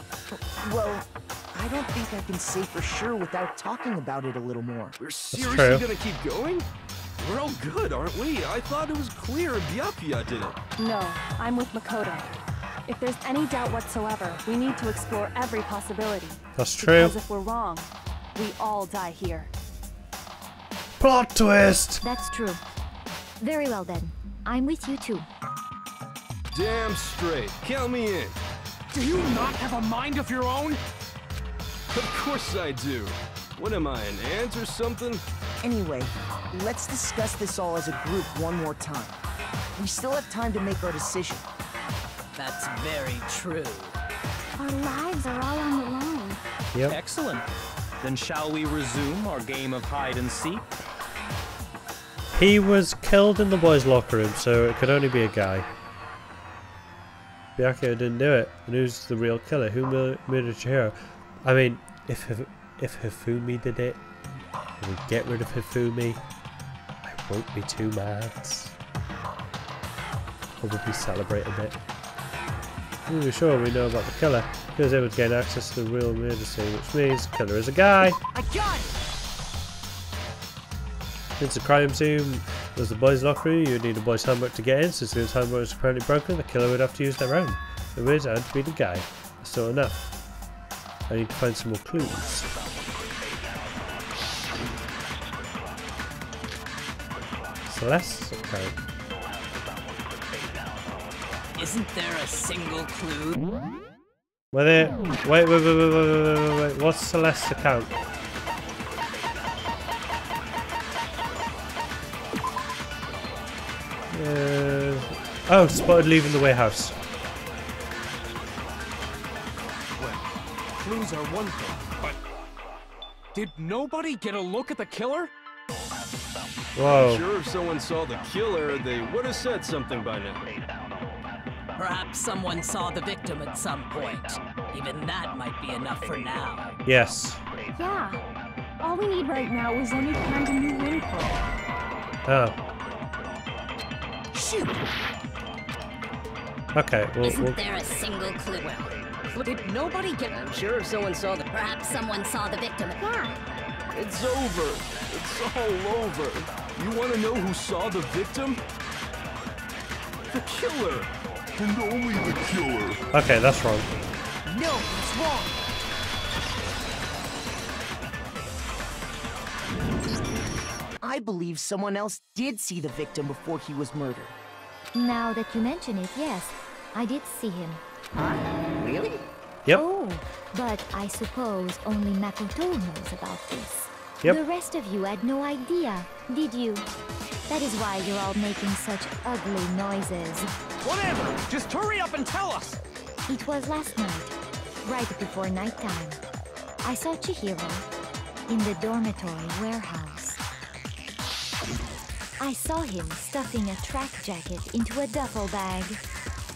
Well, I don't think I can say for sure without talking about it a little more. We're seriously gonna keep going? We're all good, aren't we? I thought it was clear Byakuya did it. No, I'm with Makoto. If there's any doubt whatsoever, we need to explore every possibility. That's true. Because if we're wrong, we all die here. Plot twist! That's true. Very well then. I'm with you too. Damn straight. Count me in. Do you not have a mind of your own? Of course I do. What am I, an ant or something? Anyway, let's discuss this all as a group one more time. We still have time to make our decision. That's very true. Our lives are all on the line. Yep. Excellent. Then shall we resume our game of hide and seek? He was killed in the boys' locker room, so it could only be a guy. Byakuya didn't do it. And who's the real killer? Who murdered Chihiro? I mean, if Hifumi did it, and we get rid of Hifumi, I won't be too mad. Probably celebrate a bit. To be sure we know about the killer, he was able to gain access to the real murder scene, which means the killer is a guy. I got it! Since the crime scene was the boys' locker room, you would need a boys' handbook to get in. Since the handbook was apparently broken, the killer would have to use their own. The words had to be the guy. That's not enough. I need to find some more clues. Celeste's account. Isn't there a single clue? Wait. What's Celeste's account? Oh, spotted leaving the warehouse. Well, clues are one thing, but did nobody get a look at the killer? Whoa. I'm sure if someone saw the killer, they would have said something by now. Perhaps someone saw the victim at some point. Even that might be enough for now. Yes. Yeah. All we need right now is any kind of new info. Oh. Shoot! Okay, Isn't there a single clue? Did nobody get... I'm sure someone saw the... Perhaps someone saw the victim. Yeah. It's over. It's all over. You want to know who saw the victim? The killer. And only the killer. Okay, that's wrong. No, it's wrong. I believe someone else did see the victim before he was murdered. Now that you mention it, yes, I did see him. Huh? Really? Yep. Oh, but I suppose only Makoto knows about this. Yep. The rest of you had no idea, did you? That is why you're all making such ugly noises. Whatever! Just hurry up and tell us! It was last night, right before nighttime. I saw Chihiro in the dormitory warehouse. I saw him stuffing a track jacket into a duffel bag.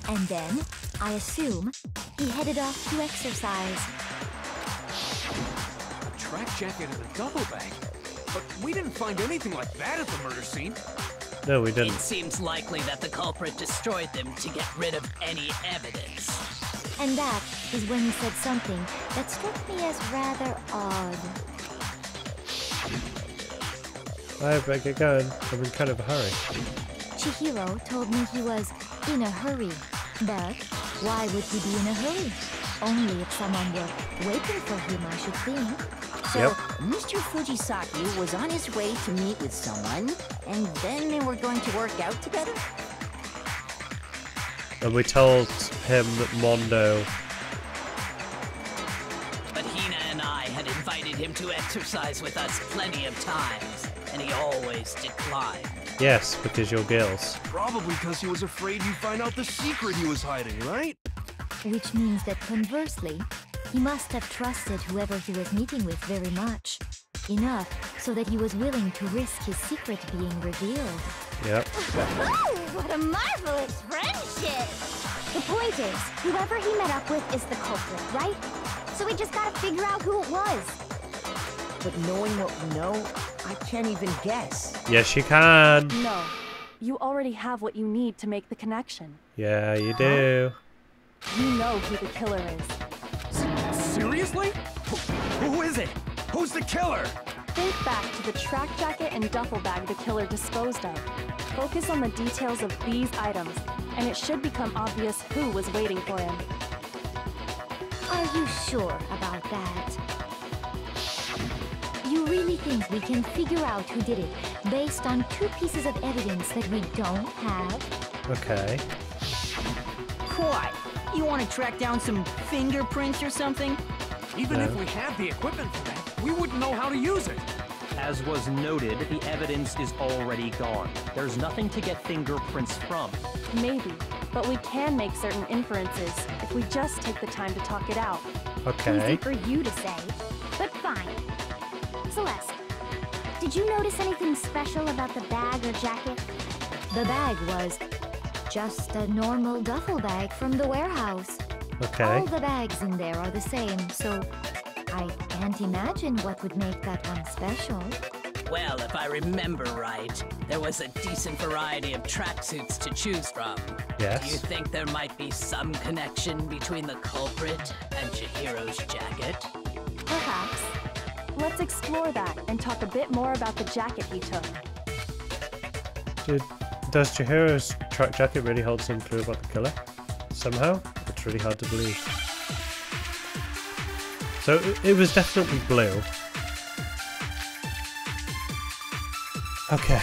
And then, I assume, he headed off to exercise. A track jacket and a duffel bag? But we didn't find anything like that at the murder scene. No, we didn't. It seems likely that the culprit destroyed them to get rid of any evidence. And that is when he said something that struck me as rather odd. I better get going. I'm in kind of a hurry. Chihiro told me he was in a hurry. But why would he be in a hurry? Only if someone were waiting for him, I should think. So, Mr. Fujisaki was on his way to meet with someone, and then they were going to work out together? And we told him that Mondo... But Hina and I had invited him to exercise with us plenty of times, and he always declined. Yes, because you're girls. Probably because he was afraid you'd find out the secret he was hiding, right? Which means that conversely, he must have trusted whoever he was meeting with very much. Enough so that he was willing to risk his secret being revealed. Yep. What a marvelous friendship! The point is, whoever he met up with is the culprit, right? So we just gotta figure out who it was. But knowing what we know, I can't even guess. Yes, you can. No. You already have what you need to make the connection. Yeah, you do. You know who the killer is. Seriously? Who is it? Who's the killer? Think back to the track jacket and duffel bag the killer disposed of. Focus on the details of these items, and it should become obvious who was waiting for him. Are you sure about that? You really think we can figure out who did it based on 2 pieces of evidence that we don't have? Okay. What? You want to track down some fingerprints or something? Even if we had the equipment for that, we wouldn't know how to use it. As was noted, the evidence is already gone. There's nothing to get fingerprints from. Maybe, but we can make certain inferences if we just take the time to talk it out. Easy Okay. for you to say, but fine. Celeste, did you notice anything special about the bag or jacket? The bag was just a normal duffel bag from the warehouse. Okay. All the bags in there are the same, so I can't imagine what would make that one special. Well, if I remember right, there was a decent variety of tracksuits to choose from. Yes. Do you think there might be some connection between the culprit and Chihiro's jacket? Perhaps. Let's explore that and talk a bit more about the jacket he took. Does Chihiro's track jacket really hold some clue about the killer? Somehow? It's really hard to believe. So it was definitely blue. Okay.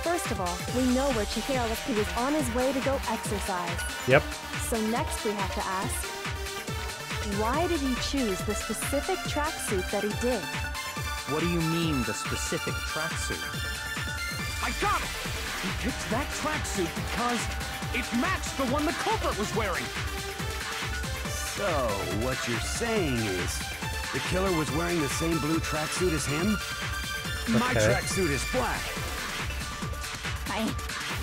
First of all, we know where Chihiro was. He was on his way to go exercise. Yep. So next we have to ask, why did he choose the specific tracksuit that he did? What do you mean, the specific tracksuit? I got it! He picked that tracksuit because it matched the one the culprit was wearing. So, what you're saying is, the killer was wearing the same blue tracksuit as him? My Okay. tracksuit is black. I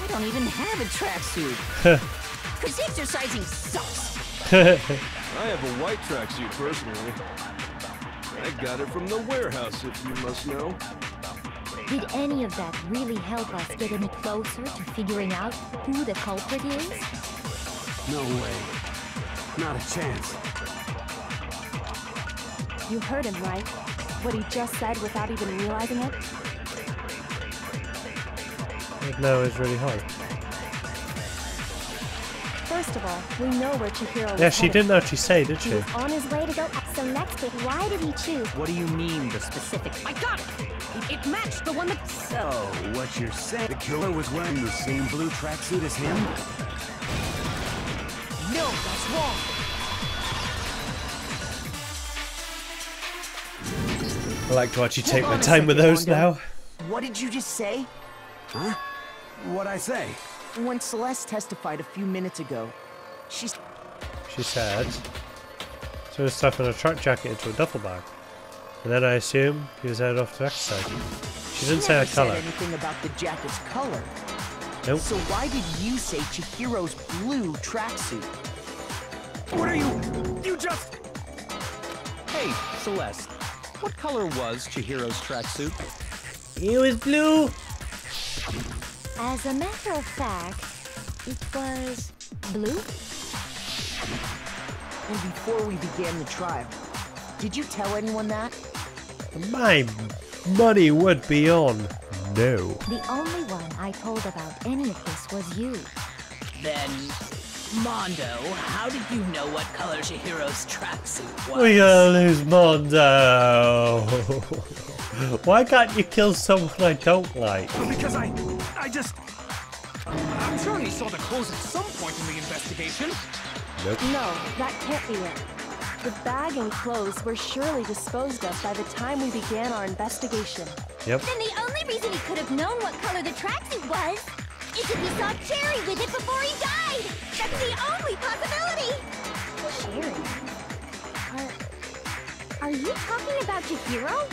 don't even have a tracksuit. Because exercising sucks. I have a white tracksuit personally. I got it from the warehouse, if you must know. Did any of that really help us get any closer to figuring out who the culprit is? No way. Not a chance. You heard him, right? What he just said without even realizing it? No, it's really hard. First of all, we know where Chihiro was Yeah, she headed. didn't actually say, did He she? was on his way to go. So next week, why did he choose? What do you mean, the specific? I got it! It matched the one that... So, what you're saying? The killer was wearing the same blue tracksuit as him? No, that's wrong. I like to actually take Hold my on a time with second, those Mondo. now. What did you just say? Huh? What'd I say? When Celeste testified a few minutes ago, She said, so he's stuffing a truck jacket into a duffel bag. And then I assume he was headed off to exercise. She didn't say never her colour. said anything about the jacket's color. Nope. So why did you say Chihiro's blue tracksuit? What are you? You just... Hey, Celeste. What color was Chihiro's tracksuit? It was blue. As a matter of fact, it was blue. And before we began the trial, did you tell anyone that? My money would be on no. The only one I told about any of this was you. Then, Mondo, how did you know what color Chihiro's tracksuit was? We gotta lose Mondo. Why can't you kill someone I don't like? Because I just... I'm sure he saw the clothes at some point in the investigation. Nope. No, that can't be it. The bag and clothes were surely disposed of by the time we began our investigation. Yep. Then the only reason he could have known what color the tracksuit was is if he saw Cherry with it before he died. That's the only possibility. Cherry? Are you talking about Chihiro?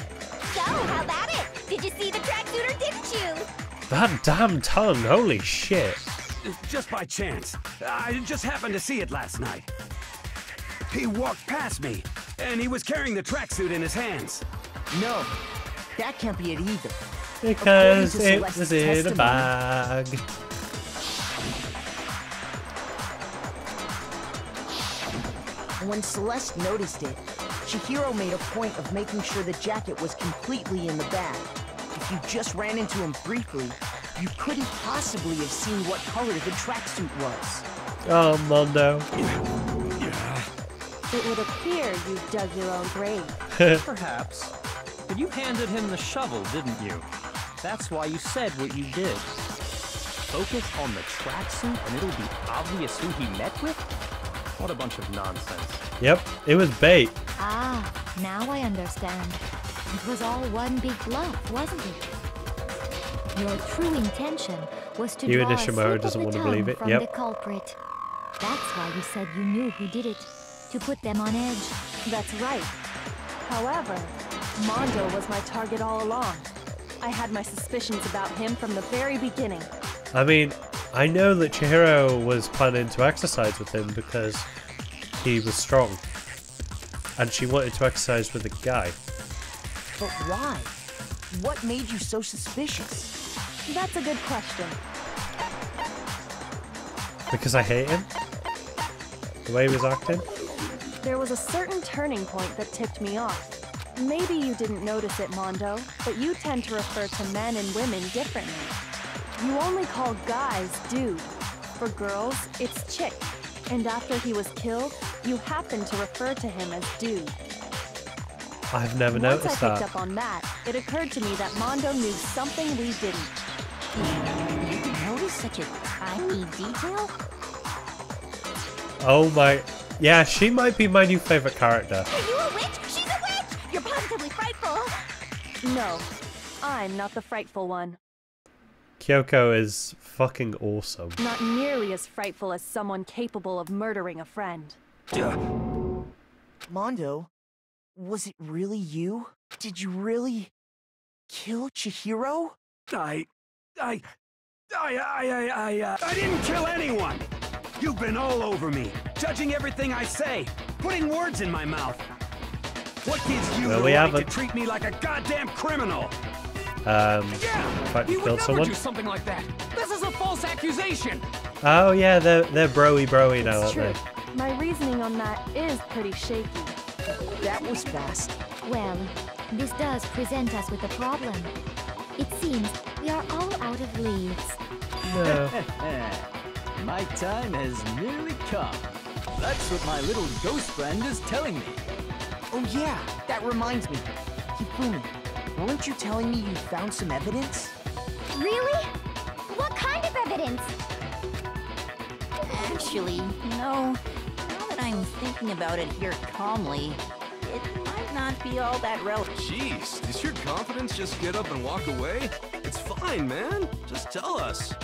So, how about it? Did you see the tracksuit or didn't you? That damn tongue, holy shit. Just by chance. I just happened to see it last night. He walked past me, and he was carrying the tracksuit in his hands. No, that can't be it either. Because According to it was Celeste's in a testimony, bag. When Celeste noticed it, Chihiro made a point of making sure the jacket was completely in the bag. If you just ran into him briefly, you couldn't possibly have seen what color the tracksuit was. Oh, Mondo. It would appear you dug your own grave. Perhaps. But you handed him the shovel, didn't you? That's why you said what you did. Focus on the tracksuit and it'll be obvious who he met with? What a bunch of nonsense. Yep, it was bait. Ah, now I understand. It was all one big bluff, wasn't it? Your true intention was to You draw a Nishimura slip doesn't of want the to believe tongue it, from yep. the culprit. That's why you said you knew who did it, to put them on edge. That's right. However, Mondo was my target all along. I had my suspicions about him from the very beginning. I mean, I know that Chihiro was planning to exercise with him because he was strong. And she wanted to exercise with a guy. But why? What made you so suspicious? That's a good question. Because I hate him? The way he was acting? There was a certain turning point that tipped me off. Maybe you didn't notice it, Mondo, but you tend to refer to men and women differently. You only call guys dude. For girls, it's chick. And after he was killed, you happen to refer to him as dude. I've never Once I noticed picked that. up on that, it occurred to me that Mondo knew something we didn't. You notice such a tiny detail? Oh my... Yeah, she might be my new favourite character. Are you a witch? She's a witch! You're positively frightful! No, I'm not the frightful one. Kyoko is fucking awesome. Not nearly as frightful as someone capable of murdering a friend. Mondo, was it really you? Did you really kill Chihiro? I didn't kill anyone! You've been all over me, judging everything I say, putting words in my mouth. What gives you Well, the we right haven't. to treat me like a goddamn criminal? Yeah, fact he you would killed never someone. do something like that. This is a false accusation. Oh yeah, they're broy now, It's aren't true. they? My reasoning on that is pretty shaky. That was fast. Well, this does present us with a problem. It seems we are all out of leads. No. My time has nearly come. That's what my little ghost friend is telling me. Oh yeah, that reminds me. Hifumi, weren't you telling me you found some evidence? Really? What kind of evidence? Actually, no. Now that I'm thinking about it here calmly, it might not be all that relevant. Jeez, does your confidence just get up and walk away? It's fine, man. Just tell us.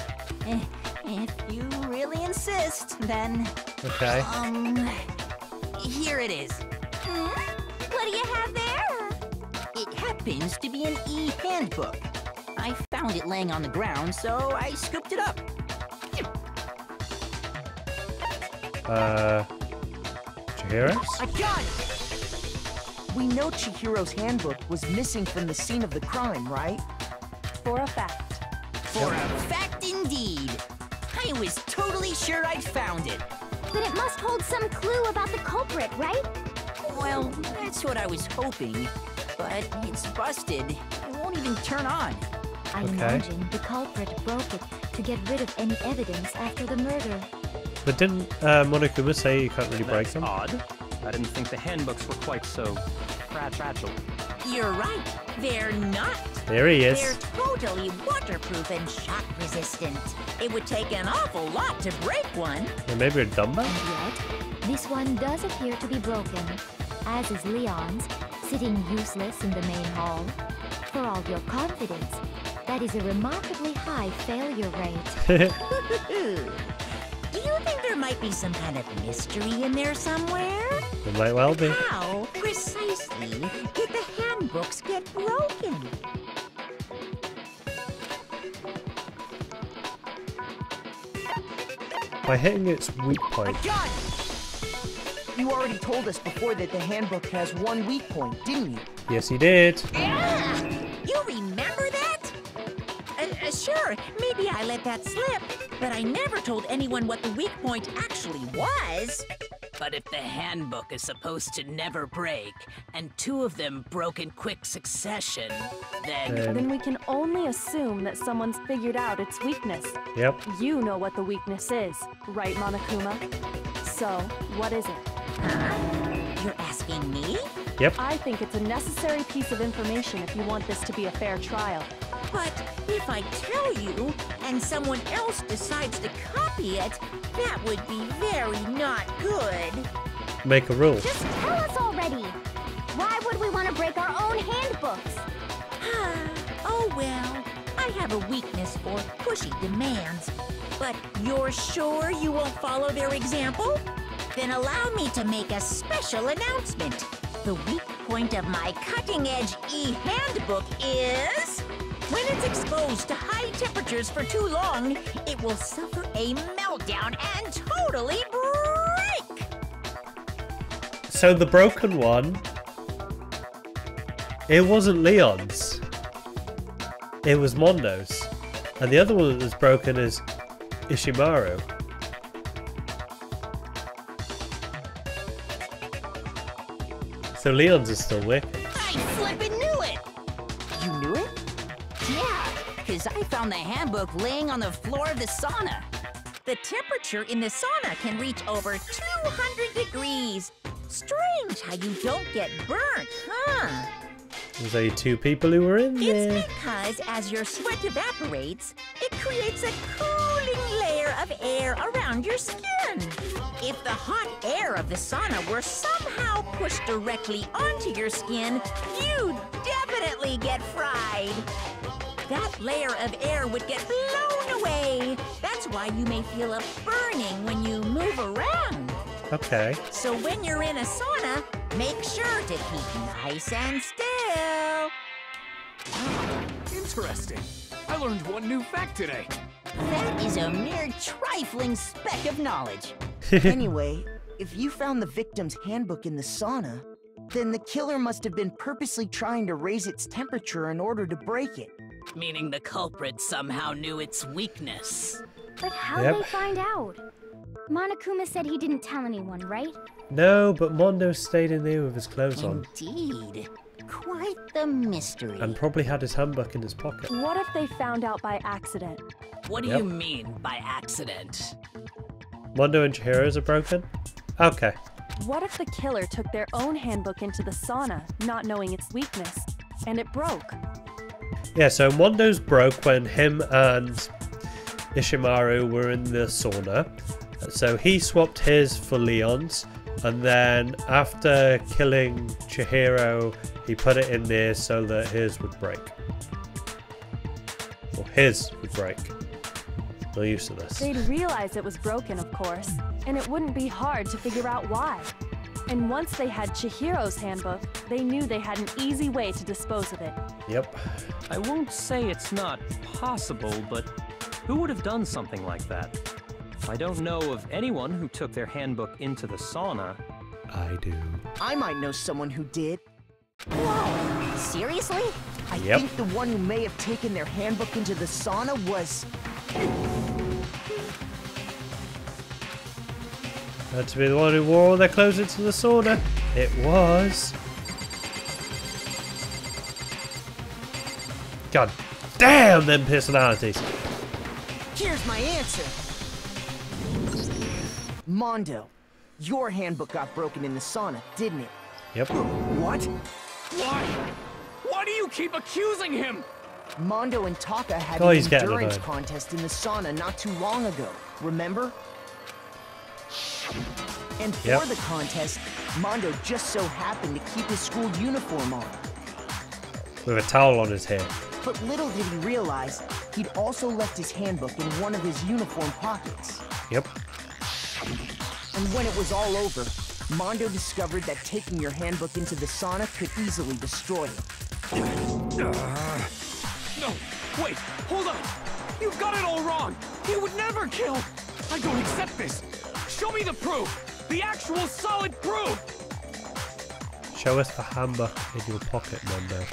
If you really insist, then... Okay. Here it is. What do you have there? It happens to be an e-handbook. I found it laying on the ground, so I scooped it up. Chihiro? I got it! We know Chihiro's handbook was missing from the scene of the crime, right? For a fact. For a fact indeed. I was totally sure I'd found it. Then it must hold some clue about the culprit, right? Well, that's what I was hoping. But it's busted. It won't even turn on. I imagine the culprit broke it to get rid of any evidence after the murder. But didn't Monokuma say you can't really break them? Odd. I didn't think the handbooks were quite so fragile. You're right. They're not. There he is. They're totally waterproof and shock resistant. It would take an awful lot to break one. Or maybe a dumbbell? And yet, this one does appear to be broken, as is Leon's, sitting useless in the main hall. For all your confidence, that is a remarkably high failure rate. Do you think there might be some kind of mystery in there somewhere? It might well be. How precisely did the handbooks get broken? By hitting its weak point. I got it! You already told us before that the handbook has one weak point, didn't you? Yes, he did. You remember that? Sure, maybe I let that slip, but I never told anyone what the weak point actually was. But if the handbook is supposed to never break, and two of them broke in quick succession, Then we can only assume that someone's figured out its weakness. Yep. You know what the weakness is, right, Monokuma? So, what is it? You're asking me? Yep. I think it's a necessary piece of information if you want this to be a fair trial. But if I tell you, and someone else decides to copy it, that would be very not good. Make a rule. Just tell us already. Why would we want to break our own handbooks? Oh well, I have a weakness for pushy demands. But you're sure you won't follow their example? Then allow me to make a special announcement. The weak point of my cutting-edge e-handbook is... when it's exposed to high temperatures for too long, it will suffer a meltdown and totally break! So the broken one, it wasn't Leon's. It was Mondo's. And the other one that's broken is Ishimaru. So Leon's is still working. I flippin' knew it! You knew it? Yeah, because I found the handbook laying on the floor of the sauna. The temperature in the sauna can reach over 200 degrees. Strange how you don't get burnt, huh? There's only two people who were in there. It's because as your sweat evaporates, it creates a cooling layer of air around your skin. If the hot air of the sauna were somehow pushed directly onto your skin, you'd definitely get fried. That layer of air would get blown away. That's why you may feel a burning when you move around. Okay. So when you're in a sauna, make sure to keep nice and still. Interesting. I learned one new fact today. That is a mere trifling speck of knowledge. Anyway, if you found the victim's handbook in the sauna, Then the killer must have been purposely trying to raise its temperature in order to break it. Meaning the culprit somehow knew its weakness. But how'd they find out? Monokuma said he didn't tell anyone, right? No, but Mondo stayed in there with his clothes on. Indeed. Quite the mystery. And probably had his handbook in his pocket. What if they found out by accident? What do you mean by accident? Mondo and Chihiro's are broken? Okay. What if the killer took their own handbook into the sauna, not knowing its weakness, and it broke? Yeah, so Mondo's broke when him and Ishimaru were in the sauna. So he swapped his for Leon's, and then after killing Chihiro, he put it in there so that his would break. Or his would break. No use of this. They'd realize it was broken, of course, and it wouldn't be hard to figure out why. And once they had Chihiro's handbook, they knew they had an easy way to dispose of it. Yep. I won't say it's not possible, but who would have done something like that? I don't know of anyone who took their handbook into the sauna. I do. I might know someone who did. Whoa! Seriously? I think the one who may have taken their handbook into the sauna was... Had to be the one who wore all their clothes into the sauna. It was... God damn them personalities. Here's my answer. Mondo, your handbook got broken in the sauna, didn't it? Yep. What? Why? Why do you keep accusing him? Mondo and Taka had Oh, an he's getting endurance annoyed. contest in the sauna not too long ago, remember? And for the contest, Mondo just so happened to keep his school uniform on. With a towel on his head. But little did he realize, he'd also left his handbook in one of his uniform pockets. Yep. And when it was all over, Mondo discovered that taking your handbook into the sauna could easily destroy it. No, wait, hold on. You've got it all wrong. He would never kill. I don't accept this. Show me the proof. The actual solid proof. Show us the handbook in your pocket, Mondo.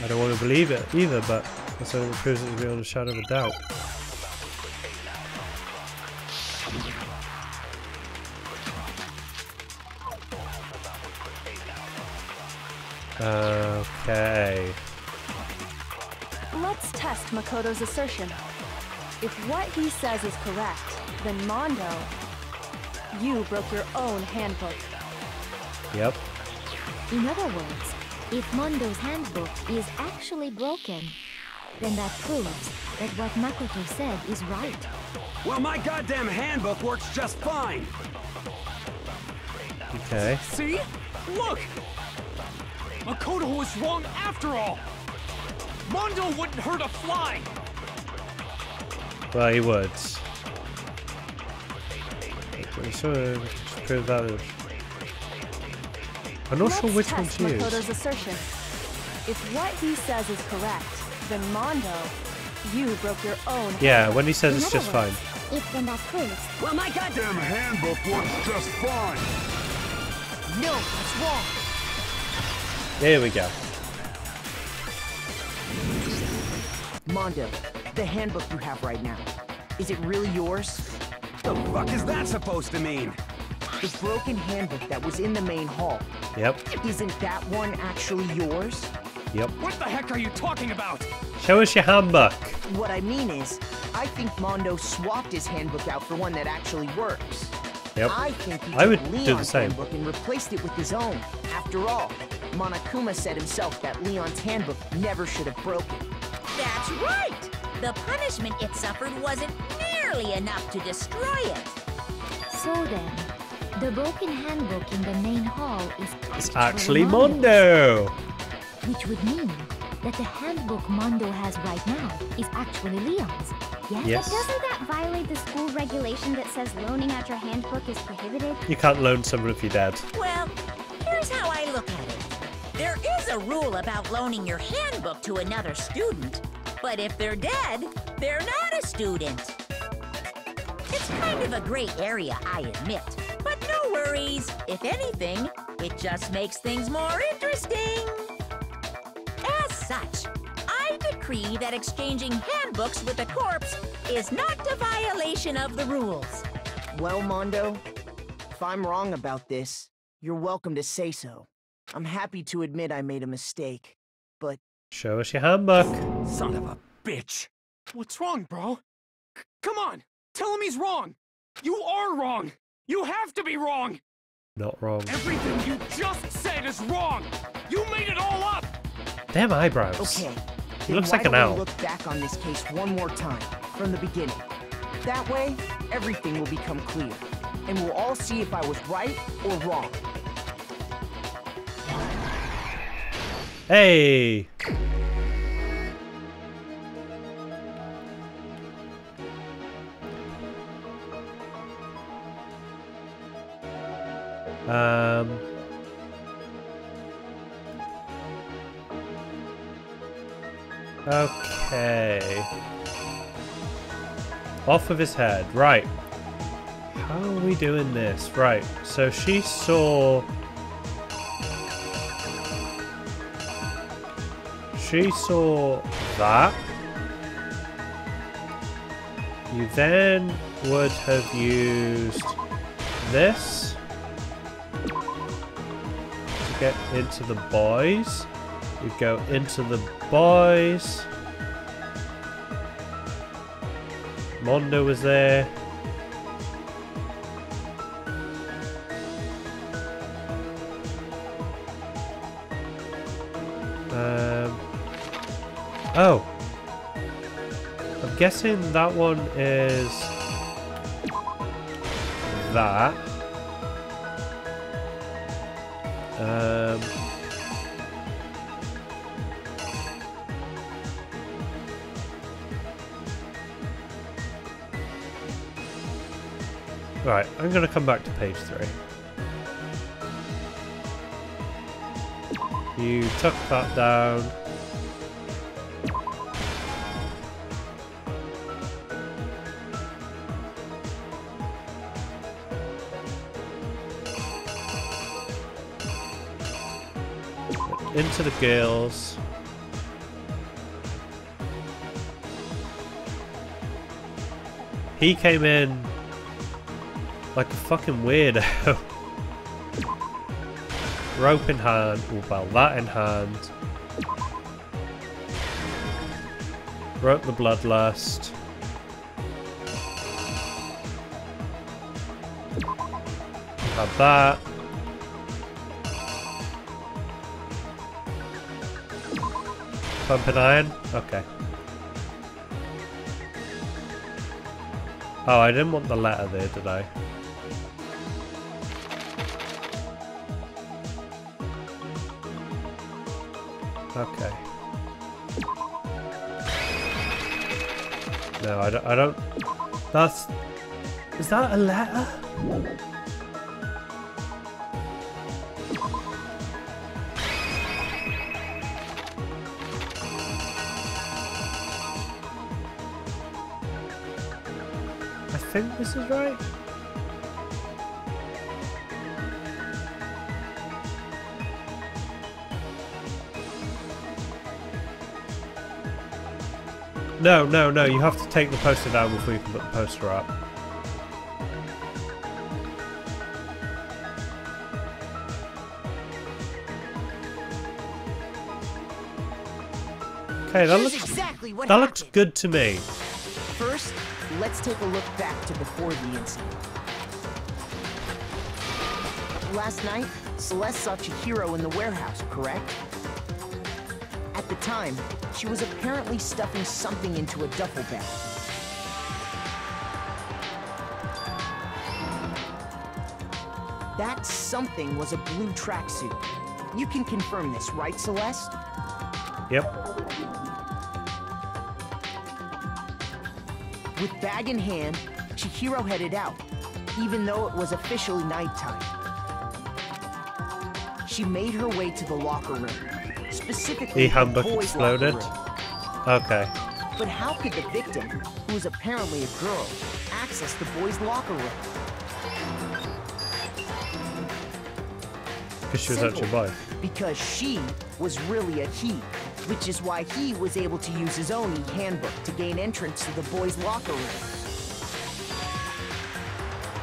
I don't want to believe it either, but that's only proves it beyond a shadow of a doubt. Okay. Let's test Makoto's assertion. If what he says is correct, then Mondo, you broke your own handbook. Yep. In other words, if Mondo's handbook is actually broken, then that proves that what Makoto said is right. Well, my goddamn handbook works just fine. Okay. See? Look! Makoto was wrong after all! Mondo wouldn't hurt a fly! Well, he would. So, prove that. I'm not sure which one to use. Makoto's assertion. If what he says is correct, then Mondo, you broke your own. Yeah, when he says it's just fine. If then that proves. Well, my goddamn handbook works just fine. No, that's wrong. There we go. Mondo, the handbook you have right now, is it really yours? The fuck is that supposed to mean? The broken handbook that was in the main hall. Yep. Isn't that one actually yours? Yep. What the heck are you talking about? Show us your handbook. What I mean is, I think Mondo swapped his handbook out for one that actually works. Yep. I think he I would took do the Leon's same. handbook and replaced it with his own. After all, Monokuma said himself that Leon's handbook never should have broken. That's right! The punishment it suffered wasn't nearly enough to destroy it. So then, the broken handbook in the main hall is It's actually Mondo. Which would mean that the handbook Mondo has right now is actually Leon's. Yes? Yes. But doesn't that violate the school regulation that says loaning out your handbook is prohibited? You can't loan someone if you're dead. Well, here's how I look at it. There is a rule about loaning your handbook to another student, but if they're dead, they're not a student. It's kind of a gray area, I admit. But no worries. If anything, It just makes things more interesting. As such, I decree that exchanging handbooks with a corpse is not a violation of the rules. Well, Mondo, if I'm wrong about this, you're welcome to say so. I'm happy to admit I made a mistake, but... Show us your handbook. Son of a bitch. What's wrong, bro? Come on, tell him he's wrong. You are wrong. You have to be wrong. Not wrong. Everything you just said is wrong. You made it all up. Damn eyebrows. Okay. He looks like why an don't owl. we look back on this case one more time, from the beginning. That way, everything will become clear, and we'll all see if I was right or wrong. Hey! Okay. Off of his head. Right. How are we doing this? Right. So she saw... She saw that. You then would have used this to get into the boys. You go into the boys. Mondo was there. Oh. I'm guessing that one is that. Right, I'm going to come back to page 3. You tuck that down. Into the girls. He came in like a fucking weirdo. Rope in hand, well, that in hand. Broke the bloodlust. Had that. Pumping iron? Okay. Oh, I didn't want the letter there, did I? Okay. No, I don't... That's... Is that a letter? I think this is right. No, no, no, you have to take the poster down before you can put the poster up. Okay, that looks good to me. First, let's take a look back to before the incident. Last night, Celeste saw Chihiro in the warehouse, correct? At the time, she was apparently stuffing something into a duffel bag. That something was a blue tracksuit. You can confirm this, right, Celeste? Yep. With bag in hand, Chihiro headed out, even though it was officially nighttime. She made her way to the locker room, specifically The handbook boys' exploded. locker room. Okay. But how could the victim, who was apparently a girl, access the boys' locker room? Because she was Simple. actually a boy. Because she was really a he, which is why he was able to use his own e-handbook to gain entrance to the boys' locker room.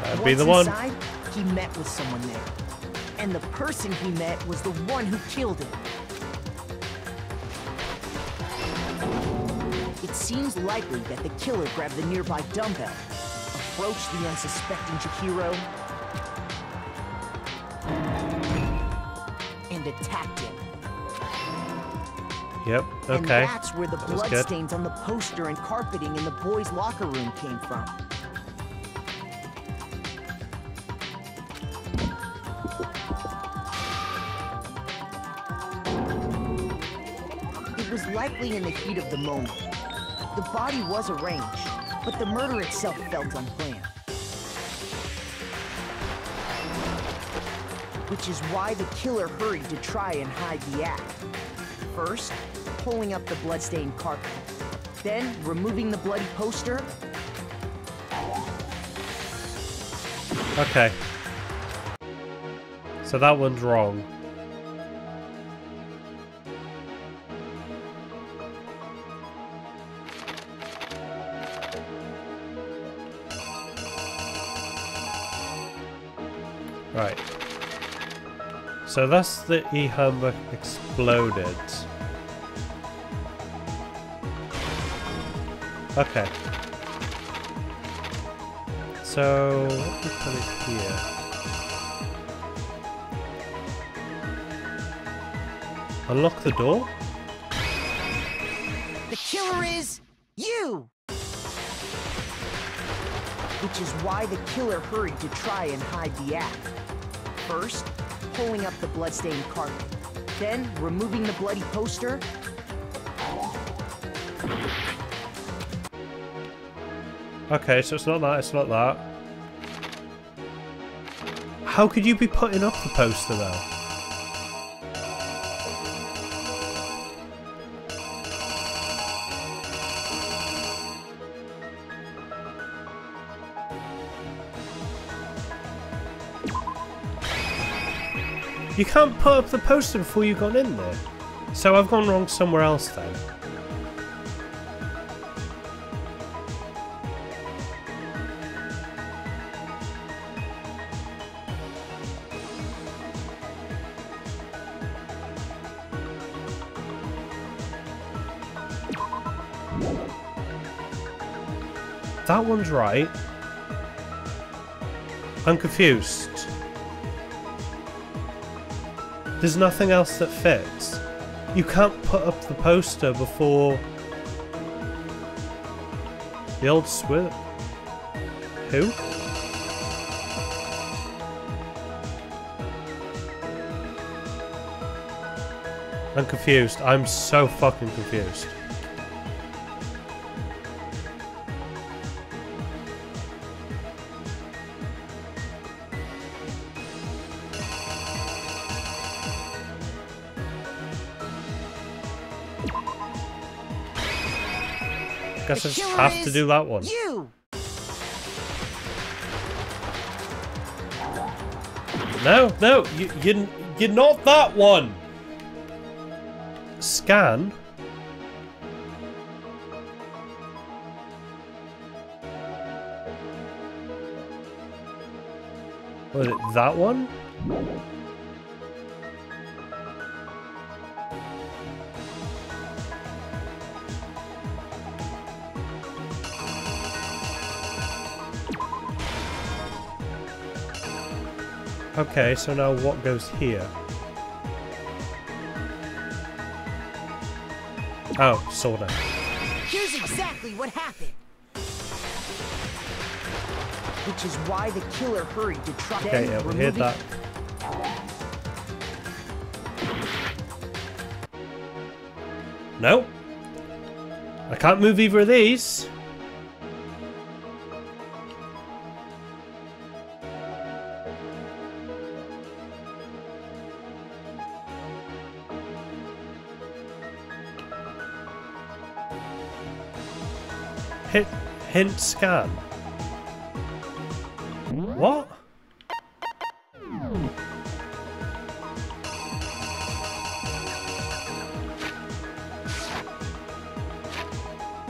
That'd be the one. Inside, he met with someone there. And the person he met was the one who killed him. It seems likely that the killer grabbed the nearby dumbbell, approached the unsuspecting Chihiro, and attacked him. Yep, okay. And that's where the That was good. bloodstains on the poster and carpeting in the boys' locker room came from. It was likely in the heat of the moment. The body was arranged, but the murder itself felt unplanned. Which is why the killer hurried to try and hide the act. First, pulling up the bloodstained carpet. Then, removing the bloody poster. Okay. So that one's wrong. Right. So that's the e-hammer exploded. Okay. So what we put it here? Unlock the door? The killer is you! Which is why the killer hurried to try and hide the act. First, pulling up the bloodstained carpet. Then, removing the bloody poster. Okay, so it's not that, it's not that. How could you be putting up the poster though? You can't put up the poster before you've gone in there. So I've gone wrong somewhere else then. That one's right. I'm confused. There's nothing else that fits. You can't put up the poster before the old Swith. Who? I'm confused. I'm so fucking confused. Guess I just have to do that one. You! No, no, you're not that one. Scan. Was it that one? Okay, so now what goes here? Oh, sort of. Here's exactly what happened. Which is why the killer hurried to try. Okay, yeah, we heard that. No. I can't move either of these. Hint scan.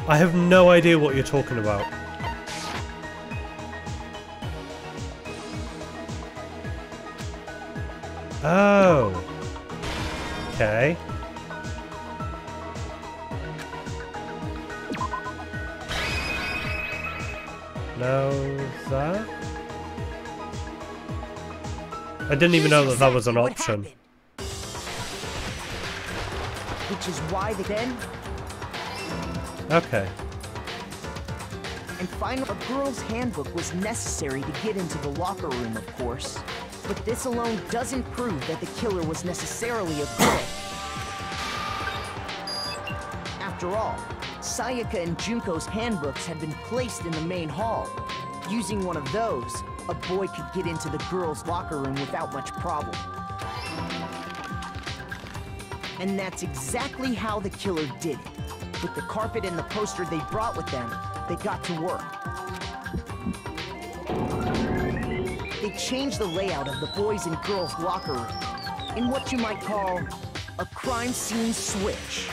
I have no idea what you're talking about. Oh. Okay. Now that? I didn't even know that that was an option. Which is why then... Okay. And finally, a girl's handbook was necessary to get into the locker room, of course. But this alone doesn't prove that the killer was necessarily a girl. After all, Sayaka and Junko's handbooks had been placed in the main hall. Using one of those, a boy could get into the girls' locker room without much problem. And that's exactly how the killer did it. With the carpet and the poster they brought with them, they got to work. They changed the layout of the boys' and girls' locker room in what you might call a crime scene switch.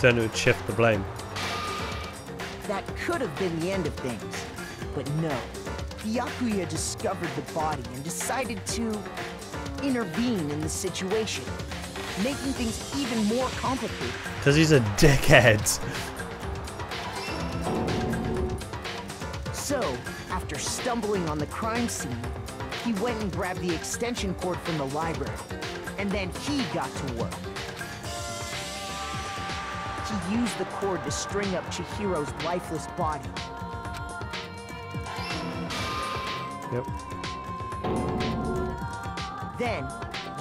Then it would shift the blame. That could have been the end of things, but no. Byakuya discovered the body and decided to intervene in the situation, making things even more complicated. Because he's a dickhead. So, after stumbling on the crime scene, he went and grabbed the extension cord from the library, and then he got to work. He used the cord to string up Chihiro's lifeless body. Yep. Then,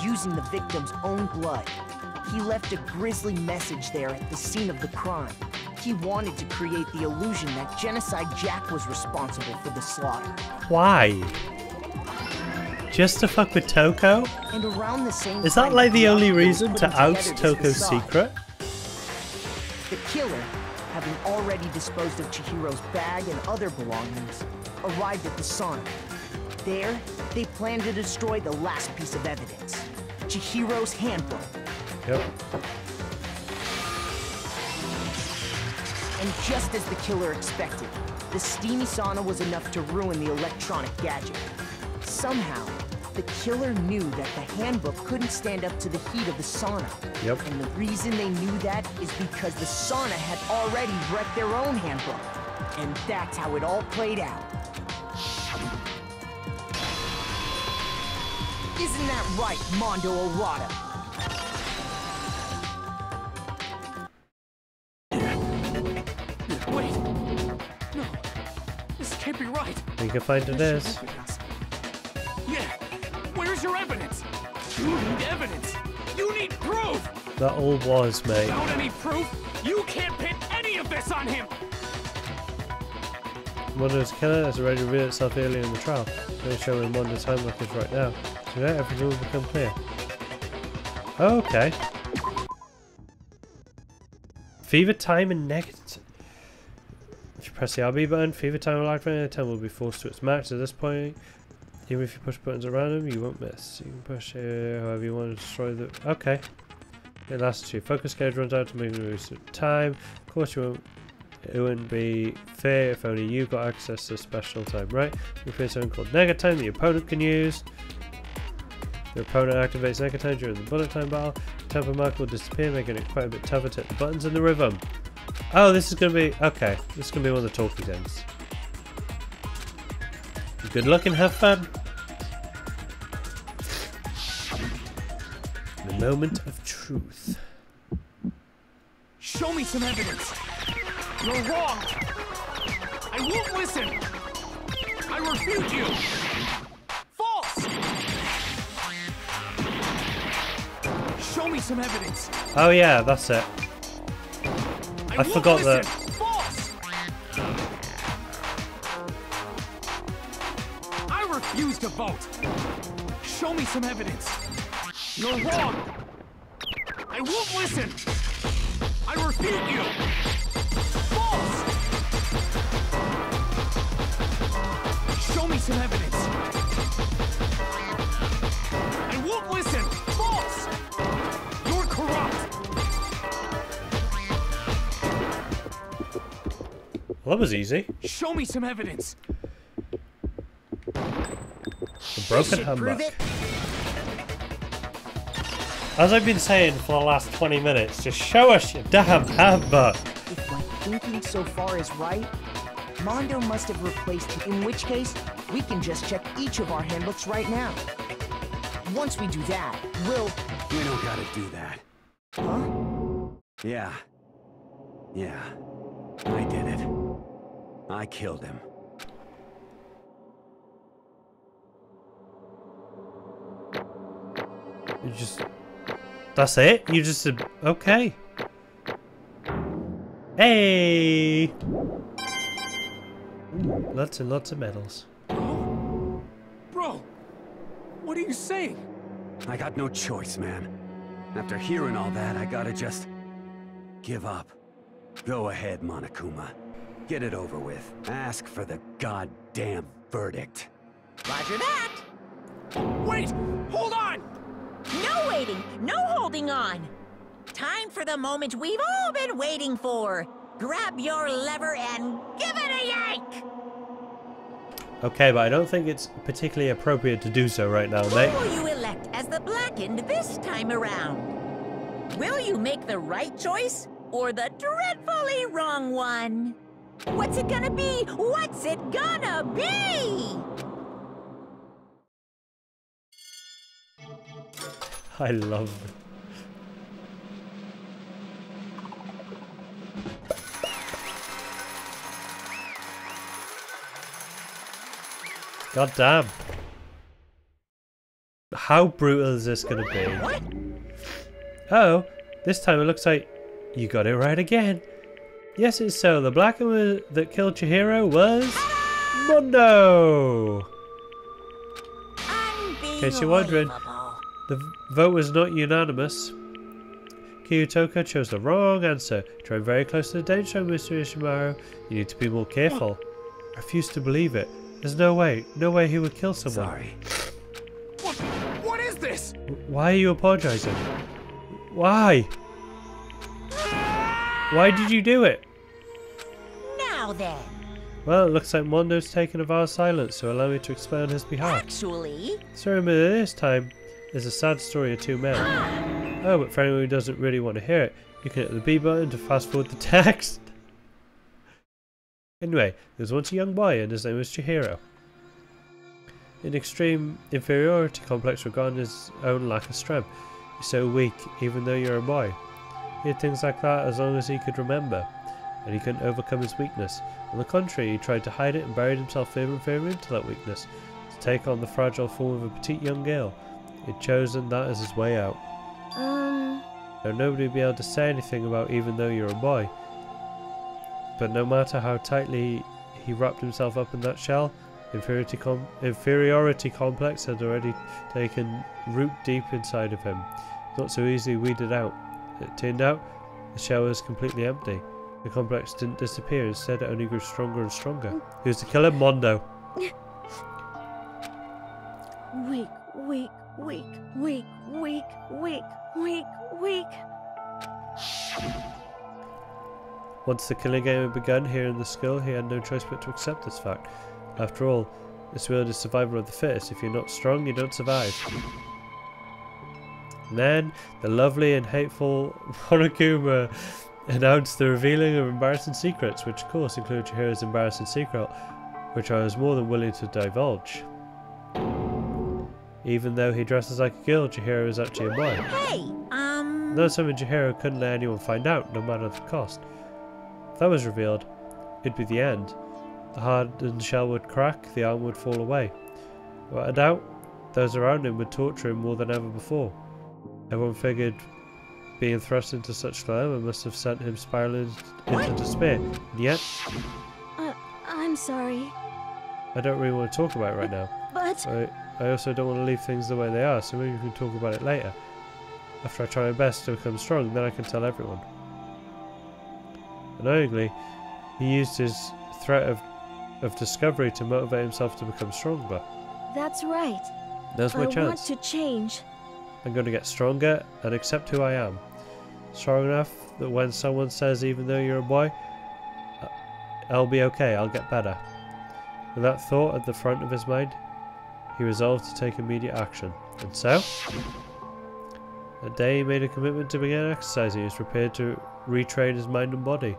using the victim's own blood, he left a grisly message there at the scene of the crime. He wanted to create the illusion that Genocide Jack was responsible for the slaughter. Why? Just to fuck with Toko? And around the same Is that time, like the only Byakuya reason was to putting out together this Toko's facade. secret? The killer, having already disposed of Chihiro's bag and other belongings, arrived at the sauna. There, they planned to destroy the last piece of evidence, Chihiro's handbook. Yep. And just as the killer expected, the steamy sauna was enough to ruin the electronic gadget. Somehow, the killer knew that the handbook couldn't stand up to the heat of the sauna. Yep. And the reason they knew that is because the sauna had already wrecked their own handbook. And that's how it all played out. Isn't that right, Mondo Arata? Wait! No, this can't be right. You can find it is. Yeah, where's your evidence? You need evidence. You need proof. That all was, mate. Without any proof, you can't pin any of this on him. Mondo's killer has already revealed itself earlier in the trial. Let me show him Mondo's handbook is right now. Today everything will become clear. Okay. Fever time and negative. If you press the RB button, fever time and light running time will be forced to its max at this point. Even if you push buttons around them, you won't miss. You can push it however you want to destroy the... Okay. It lasts you. Focus gauge runs out to make the moves at time. Of course you won't... It wouldn't be fair if only you got access to special time, right? You create something called Nega Time that your opponent can use. Your opponent activates Nega Time during the bullet time battle. The tempo mark will disappear, making it quite a bit tougher to hit the buttons in the rhythm. Oh, this is going to be... Okay, this is going to be one of the talkie things. Good luck and have fun. The moment of truth. Show me some evidence. You're wrong. I won't listen. I refute you. False. Show me some evidence. Oh yeah, that's it. I forgot that. False. I refuse to vote. Show me some evidence. You're wrong. I won't listen. I refute you. False. Show me some evidence. I won't listen. False. You're corrupt. Well, that was easy. Show me some evidence. The broken handbook. As I've been saying for the last 20 minutes, just show us your damn handbook. If my thinking so far is right, Mondo must have replaced it, in which case, we can just check each of our handbooks right now. Once we do that, we'll... We don't gotta do that. Huh? Yeah. I did it. I killed him. You just... That's it? You just said, okay. Hey! Ooh, lots and lots of medals. Bro, what are you saying? I got no choice, man. After hearing all that, I gotta just... give up. Go ahead, Monokuma. Get it over with. Ask for the goddamn verdict. Roger that. Wait! Hold on! No waiting, no holding on. Time for the moment we've all been waiting for. Grab your lever and give it a yank! Okay, but I don't think it's particularly appropriate to do so right now, mate. Who will you elect as the Blackened this time around? Will you make the right choice or the dreadfully wrong one? What's it gonna be? What's it gonna be? I love it. God damn. How brutal is this gonna be? What? Oh, this time it looks like you got it right again. Yes, it's so. The black one that killed Chihiro was Mondo. In case you're wondering, the vote was not unanimous. Kyutoko chose the wrong answer. Trying very close to the danger zone, Mr. Ishimaru. You need to be more careful. I refuse to believe it. There's no way he would kill someone. Sorry. What is this? Why are you apologizing? Why? Why did you do it? Now then. Well, it looks like Mondo's taken a vow of silence, so allow me to explain on his behalf. Actually... So remember, this time is a sad story of two men. Oh, but for anyone who doesn't really want to hear it, you can hit the B button to fast forward the text. Anyway, there was once a young boy and his name was Chihiro. An extreme inferiority complex regarding his own lack of strength. You're so weak, even though you're a boy. He had things like that as long as he could remember, and he couldn't overcome his weakness. On the contrary, he tried to hide it and buried himself further and further into that weakness, to take on the fragile form of a petite young girl. He had chosen that as his way out. Though nobody would be able to say anything about even though you're a boy. But no matter how tightly he wrapped himself up in that shell, inferiority complex had already taken root deep inside of him. Not so easily weeded out. It turned out the shell was completely empty. The complex didn't disappear, instead it only grew stronger and stronger. He was the killer Mondo. Weak, weak, weak, weak, weak, weak, weak, weak. Once the killing game had begun here in the skull, he had no choice but to accept this fact. After all, this world is survival of the fittest. If you're not strong, you don't survive. And then, the lovely and hateful Monokuma announced the revealing of embarrassing secrets, which of course include Chihiro's embarrassing secret, which I was more than willing to divulge. Even though he dresses like a girl, Chihiro is actually a boy. Hey, That's something Chihiro couldn't let anyone find out, no matter the cost. If that was revealed, it'd be the end. The hardened shell would crack, the arm would fall away. Without a doubt, those around him would torture him more than ever before. Everyone figured being thrust into such dilemma must have sent him spiraling into despair. And yet... I'm sorry. I don't really want to talk about it right now. But... I also don't want to leave things the way they are, so maybe we can talk about it later. After I try my best to become strong, then I can tell everyone. Annoyingly, he used his threat of discovery to motivate himself to become stronger. That's right. There's my I chance. want to change. I'm going to get stronger and accept who I am. Strong enough that when someone says even though you're a boy, I'll be okay, I'll get better. With that thought at the front of his mind, he resolved to take immediate action. And so, that day he made a commitment to begin exercising. He was prepared to retrain his mind and body.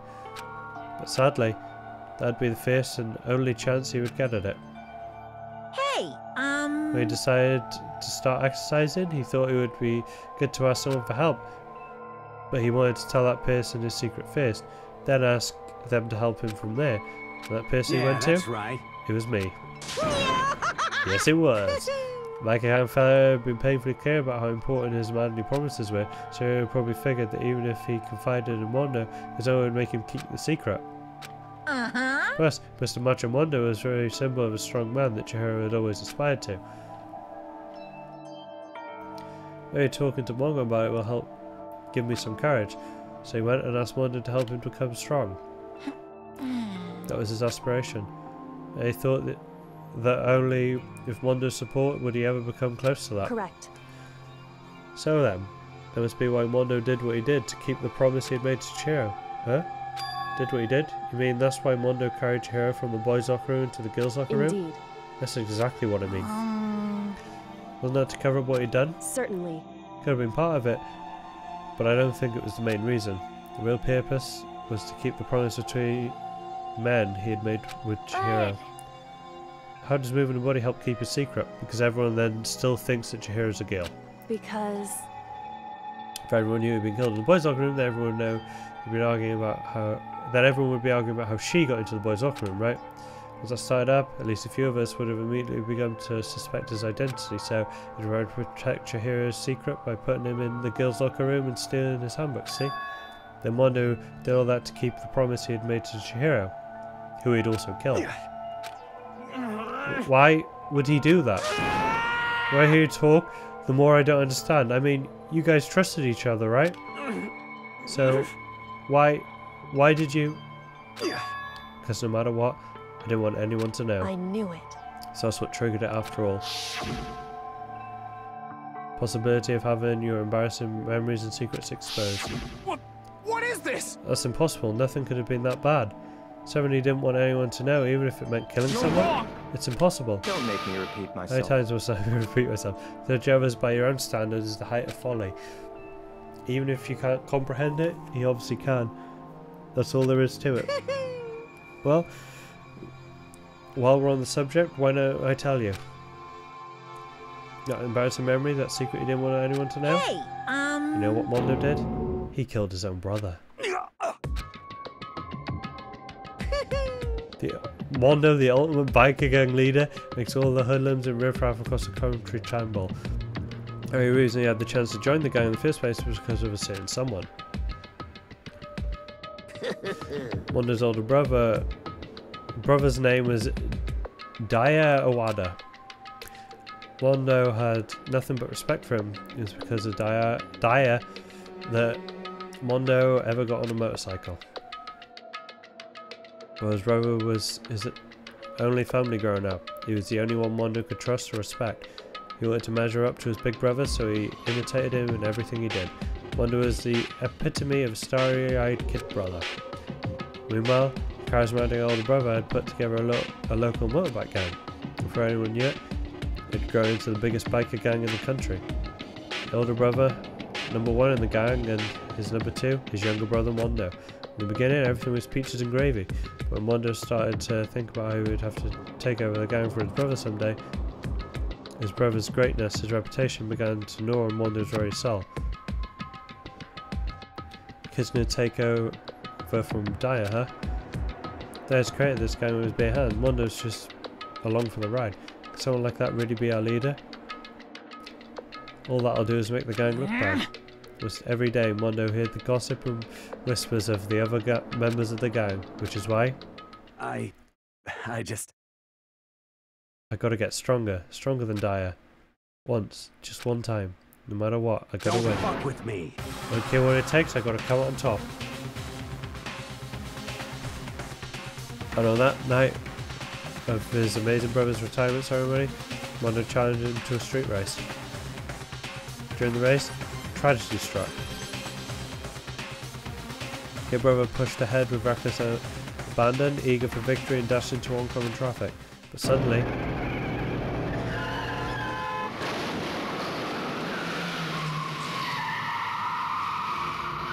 But sadly, that'd be the first and only chance he would get at it. Hey, When he decided to start exercising, he thought it would be good to ask someone for help. But he wanted to tell that person his secret first, then ask them to help him from there. And that person he went to? Right. It was me. Yes, it was. Like a young fellow had been painfully clear about how important his manly promises were, so he probably figured that even if he confided in Mondo, his own would make him keep the secret. Plus, Mr. Macho Mondo was a very symbol of a strong man that Chihiro had always aspired to. Maybe talking to Mondo about it will help give me some courage, so he went and asked Mondo to help him become strong. That was his aspiration. And he thought that only with Mondo's support would he ever become close to that. Correct. So then, that must be why Mondo did what he did to keep the promise he had made to Chihiro. Huh? Did what he did? You mean that's why Mondo carried Chihiro from the boys' locker room to the girls' locker room? Indeed. That's exactly what I mean. Wasn't that to cover up what he'd done? Certainly. Could have been part of it, but I don't think it was the main reason. The real purpose was to keep the promise between men he had made with Chihiro. How does moving the body help keep a secret? Because everyone then still thinks that Chihiro's a girl. Because... If everyone knew he'd been killed in the boys' locker room, then everyone would know he'd been arguing about how... Then everyone would be arguing about how she got into the boys' locker room, right? As that started up, at least a few of us would have immediately begun to suspect his identity, so he tried to protect Chihiro's secret by putting him in the girls' locker room and stealing his handbook, see? Then Mondo did all that to keep the promise he had made to Chihiro, who he'd also killed. Why would he do that? The more I hear you talk, the more I don't understand. I mean, you guys trusted each other, right? So, why did you... Because no matter what, I didn't want anyone to know. I knew it. So that's what triggered it after all. Possibility of having your embarrassing memories and secrets exposed. What is this? That's impossible. Nothing could have been that bad. Certainly didn't want anyone to know, even if it meant killing someone. Wrong. It's impossible. Don't make me repeat How many myself. times must I repeat myself? To judge others by your own standards is the height of folly. Even if you can't comprehend it, you obviously can. That's all there is to it. Well, while we're on the subject, why don't I tell you? That embarrassing memory, that secret you didn't want anyone to know? Hey, You know what Mondo did? He killed his own brother. Mondo, the ultimate biker gang leader, makes all the hoodlums and riffraff across the country tremble. The only reason he had the chance to join the gang in the first place was because of a certain someone. Mondo's older brother's name was Daya Owada. Mondo had nothing but respect for him. It was because of Daya that Mondo ever got on a motorcycle. Well, his brother was his only family growing up. He was the only one Mondo could trust or respect. He wanted to measure up to his big brother, so he imitated him in everything he did. Mondo was the epitome of a starry-eyed kid brother. Meanwhile, the charismatic older brother had put together a local motorbike gang. Before anyone knew it, it had grown into the biggest biker gang in the country. The older brother, number one in the gang, and his number two, his younger brother Mondo. In the beginning, everything was peaches and gravy. When Mondo started to think about how he would have to take over the gang for his brother someday, his brother's greatness, his reputation began to gnaw on Mondo's very soul. The kid's gonna take over from Daya, huh? Daya's created this gang with his bare hand. Mondo's just along for the ride. Could someone like that really be our leader? All that'll do is make the gang look bad. Almost every day, Mondo heard the gossip and whispers of the other members of the gang, which is why I gotta get stronger than Daya. Once, just one time, no matter what, I gotta win. fuck with me. I don't care what it takes, I gotta come out on top. And on that night of his amazing brother's retirement ceremony, Mondo challenged him to a street race. During the race, tragedy struck. Your brother pushed ahead with reckless abandoned, eager for victory, and dashed into oncoming traffic. But suddenly,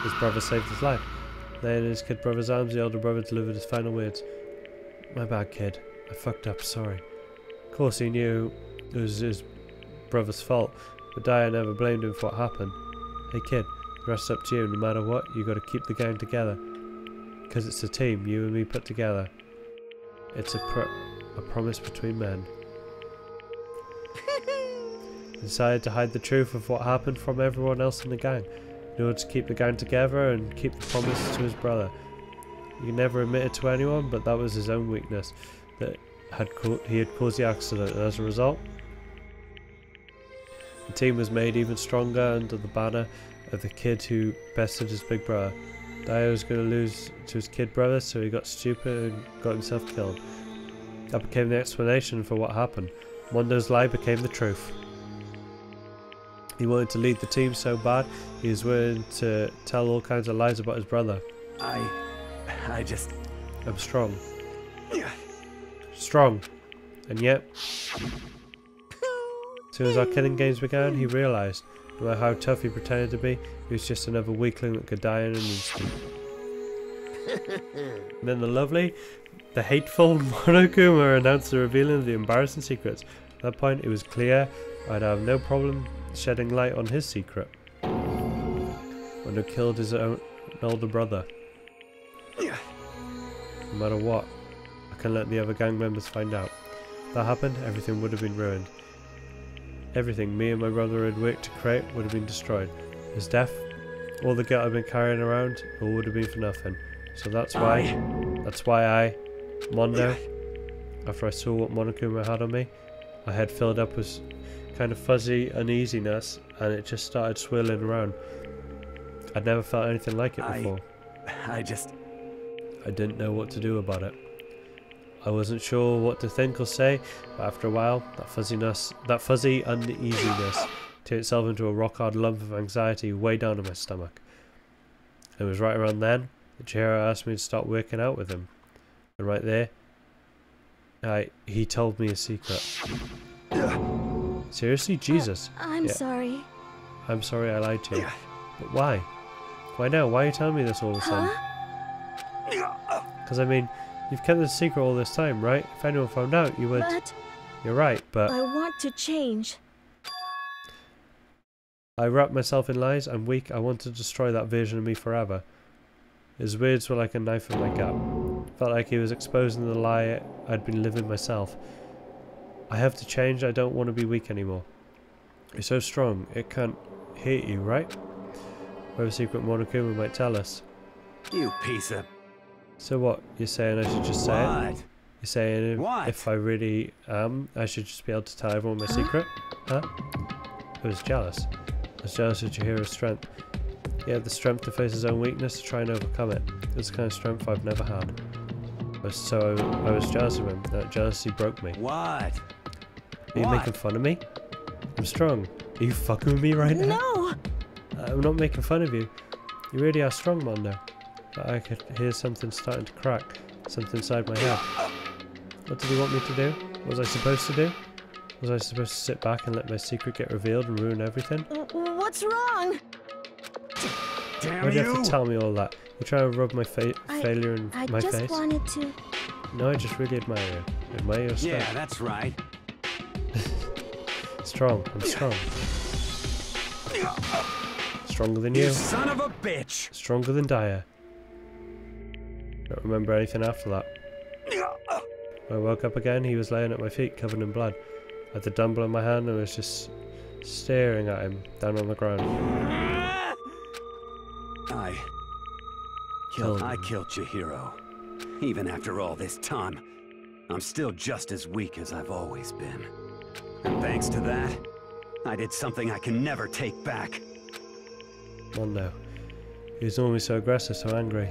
his brother saved his life. Laying in his kid brother's arms, the older brother delivered his final words. "My bad, kid. I fucked up, sorry." Of course he knew it was his brother's fault, but Daya never blamed him for what happened. "Hey kid, the rest's up to you. No matter what, you gotta keep the gang together. Because it's a team, you and me put together. It's a promise between men." He decided to hide the truth of what happened from everyone else in the gang, in order to keep the gang together and keep the promise to his brother. He never admitted to anyone, but that was his own weakness, that he had caused the accident, and as a result, the team was made even stronger under the banner of the kid who bested his big brother. Dio was going to lose to his kid brother, so he got stupid and got himself killed. That became the explanation for what happened. Mondo's lie became the truth. He wanted to lead the team so bad, he was willing to tell all kinds of lies about his brother. I'm strong. Strong. And yet, as soon as our killing games began, he realised, no matter how tough he pretended to be, he was just another weakling that could die in an instant. And then the hateful Monokuma announced the revealing of the embarrassing secrets. At that point, it was clear I'd have no problem shedding light on his secret. Mondo killed his own older brother. No matter what, I couldn't let the other gang members find out. If that happened, everything would have been ruined. Everything me and my brother had worked to create would have been destroyed. His death, all the guilt I've been carrying around, all would have been for nothing. So that's why I, Mondo, after I saw what Monokuma had on me, my head filled up with kind of fuzzy uneasiness, and it just started swirling around. I'd never felt anything like it before. I didn't know what to do about it. I wasn't sure what to think or say, but after a while, that fuzzy uneasiness turned itself into a rock-hard lump of anxiety way down in my stomach. It was right around then that Chihiro asked me to start working out with him. And right there, he told me a secret. Seriously? Jesus. I'm sorry. I'm sorry I lied to you. But why? Why now? Why are you telling me this all of a sudden? Because I mean, you've kept this secret all this time, right? If anyone found out, you would... But you're right, but... I want to change. I wrapped myself in lies. I'm weak. I want to destroy that version of me forever. His words were like a knife in my gut. Felt like he was exposing the lie I'd been living myself. I have to change. I don't want to be weak anymore. You're so strong. It can't hurt you, right? Whatever secret Monokuma might tell us. You piece of... So what? You're saying I should just say it? You're saying if I really am, I should just be able to tell everyone my secret? Huh? I was jealous. I was jealous of Chihiro's strength. He had the strength to face his own weakness to try and overcome it. It was the kind of strength I've never had. I was jealous of him. That jealousy broke me. What? Are you making fun of me? I'm strong. Are you fucking with me right now? No! I'm not making fun of you. You really are strong, Mondo. But I could hear something starting to crack. Something inside my head. What did he want me to do? What was I supposed to do? Was I supposed to sit back and let my secret get revealed and ruin everything? What's wrong? Damn Why do you have to tell me all that? You're trying to rub my failure in my face? I just wanted to... No, I just really admire you. Admire your strength. Yeah, that's right. Strong. I'm strong. Stronger than you. You son of a bitch! Stronger than Daya. Don't remember anything after that. When I woke up again, he was laying at my feet, covered in blood. I had the dumbbell in my hand and was just staring at him, down on the ground. I killed Chihiro. Even after all this time, I'm still just as weak as I've always been. And thanks to that, I did something I can never take back. Mondo. He was normally so aggressive, so angry.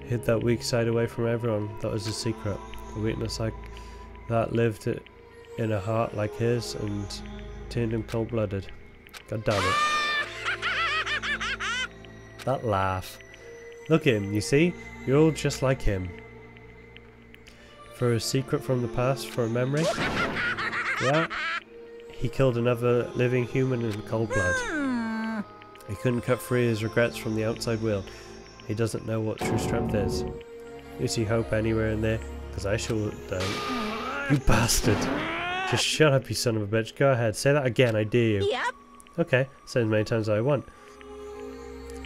He hid that weak side away from everyone. That was his secret. A weakness like that lived in a heart like his and turned him cold-blooded. God damn it. That laugh. Look at him, you see? You're all just like him. For a secret from the past, for a memory? Yeah. He killed another living human in cold blood. He couldn't cut free his regrets from the outside world. He doesn't know what true strength is. You see hope anywhere in there? Because I sure don't. You bastard! Just shut up, you son of a bitch. Go ahead, say that again, I dare you. Yep. Okay, say as many times as I want.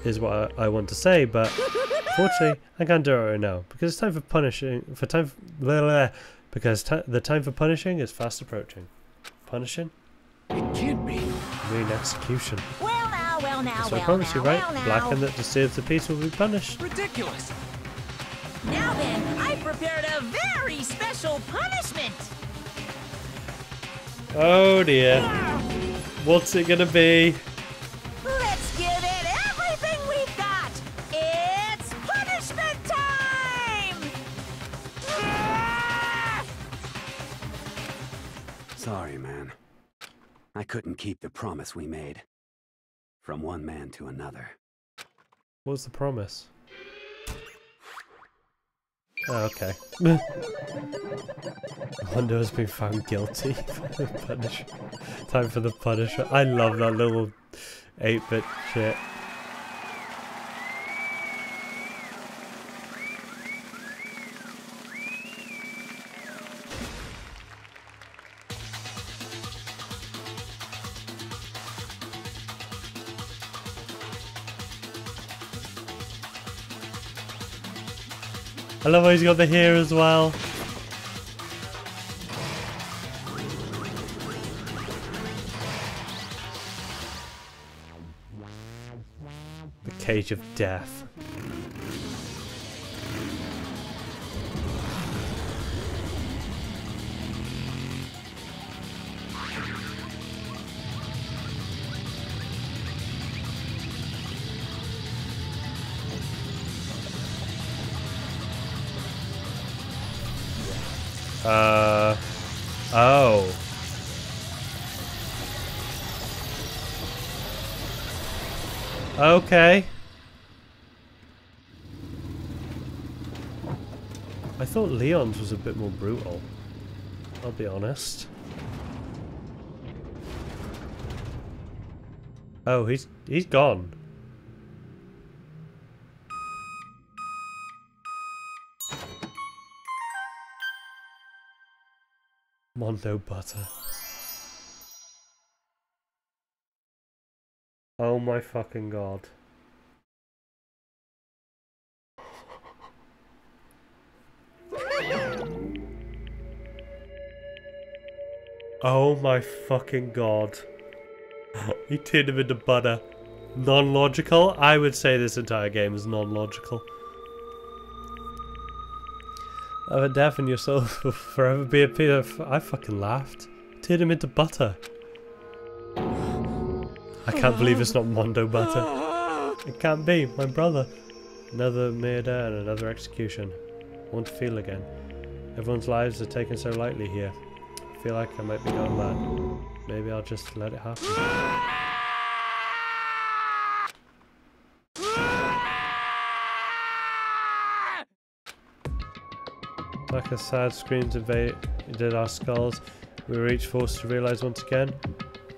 Is what I want to say, but unfortunately, I can't do it right now because it's time for punishing. Because the time for punishing is fast approaching. Punishing? It can't be. I mean execution. Well now, So I promise you, right? Blacken that disturbs the peace will be punished. Ridiculous. Now then, I prepared a very special punishment. Oh dear. What's it gonna be? Let's give it everything we've got. It's punishment time! Sorry, man. I couldn't keep the promise we made. From one man to another. What was the promise? Oh, okay. Mondo has been found guilty. Time for the punishment. I love that little 8-bit shit. I love how he's got the hair as well. The cage of death. Oh. Okay. I thought Leon's was a bit more brutal. I'll be honest. Oh, he's gone. Mondo butter. Oh my fucking god. Oh my fucking god. He turned him into butter. Non-logical? I would say this entire game is non-logical. Have a death in your soul will forever be a peer. I fucking laughed. Turned him into butter. I can't believe it's not Mondo butter. It can't be, my brother. Another murder and another execution. I want to feel again. Everyone's lives are taken so lightly here. I feel like I might be going mad. Maybe I'll just let it happen. Like a sad screams invaded our skulls, we were each forced to realise once again,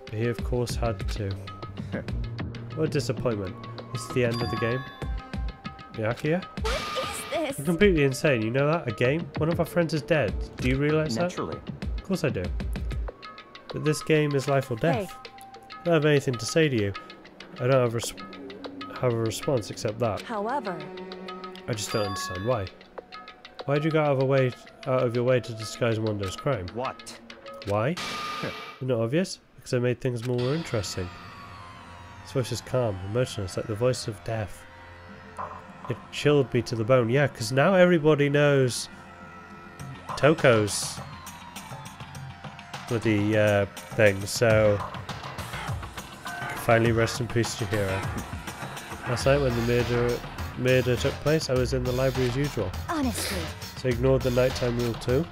but he of course had to. What a disappointment. It's the end of the game. Byakuya? What is this? You're completely insane, you know that? A game? One of our friends is dead. Do you realise that? Naturally. Of course I do. But this game is life or death. Hey. I don't have anything to say to you. I don't have a response except that. However, I just don't understand why. Why'd you go out of your way to disguise Mondo's crime? What? Why? Isn't it obvious? Because I made things more interesting. His voice is calm, emotionless, like the voice of death. It chilled me to the bone. Yeah, because now everybody knows Toko's with the thing, so finally rest in peace, Chihiro. Last night when the murder took place, I was in the library as usual. Honestly. So ignored the nighttime rule too?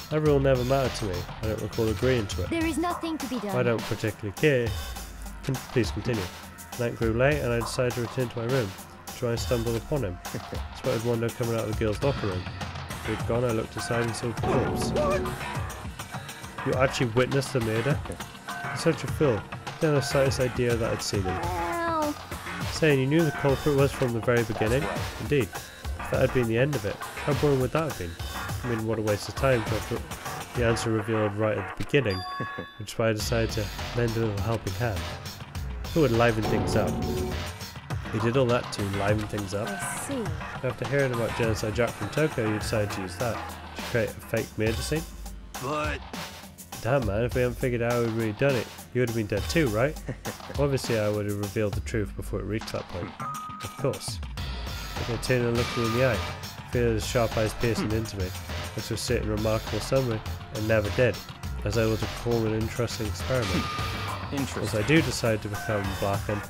That rule never mattered to me. I don't recall agreeing to it. There is nothing to be done. I don't particularly care. Please continue. Night grew late and I decided to return to my room. to try and stumble upon him. I spotted Mondo coming out of the girls' locker room. He had gone, I looked aside and saw the corpse. You actually witnessed the murder? You're such a fool. I didn't have the slightest idea that I'd seen him. Ow. Saying you knew the culprit was from the very beginning? Indeed. If that had been the end of it, how boring would that have been? I mean, what a waste of time to have the answer revealed right at the beginning, which is why I decided to lend a little helping hand. Who would liven things up? He did all that to liven things up. I see. After hearing about Genocide Jack from Tokyo, you decided to use that to create a fake murder scene? But... Damn man, if we hadn't figured out how we'd really done it, you would have been dead too, right? Obviously I would have revealed the truth before it reached that point. Of course. I turned and looked me in the eye. I feel his sharp eyes piercing into me, which was certain remarkable summary, and never did, as I was to perform an interesting experiment. As I do decide to become Blackened,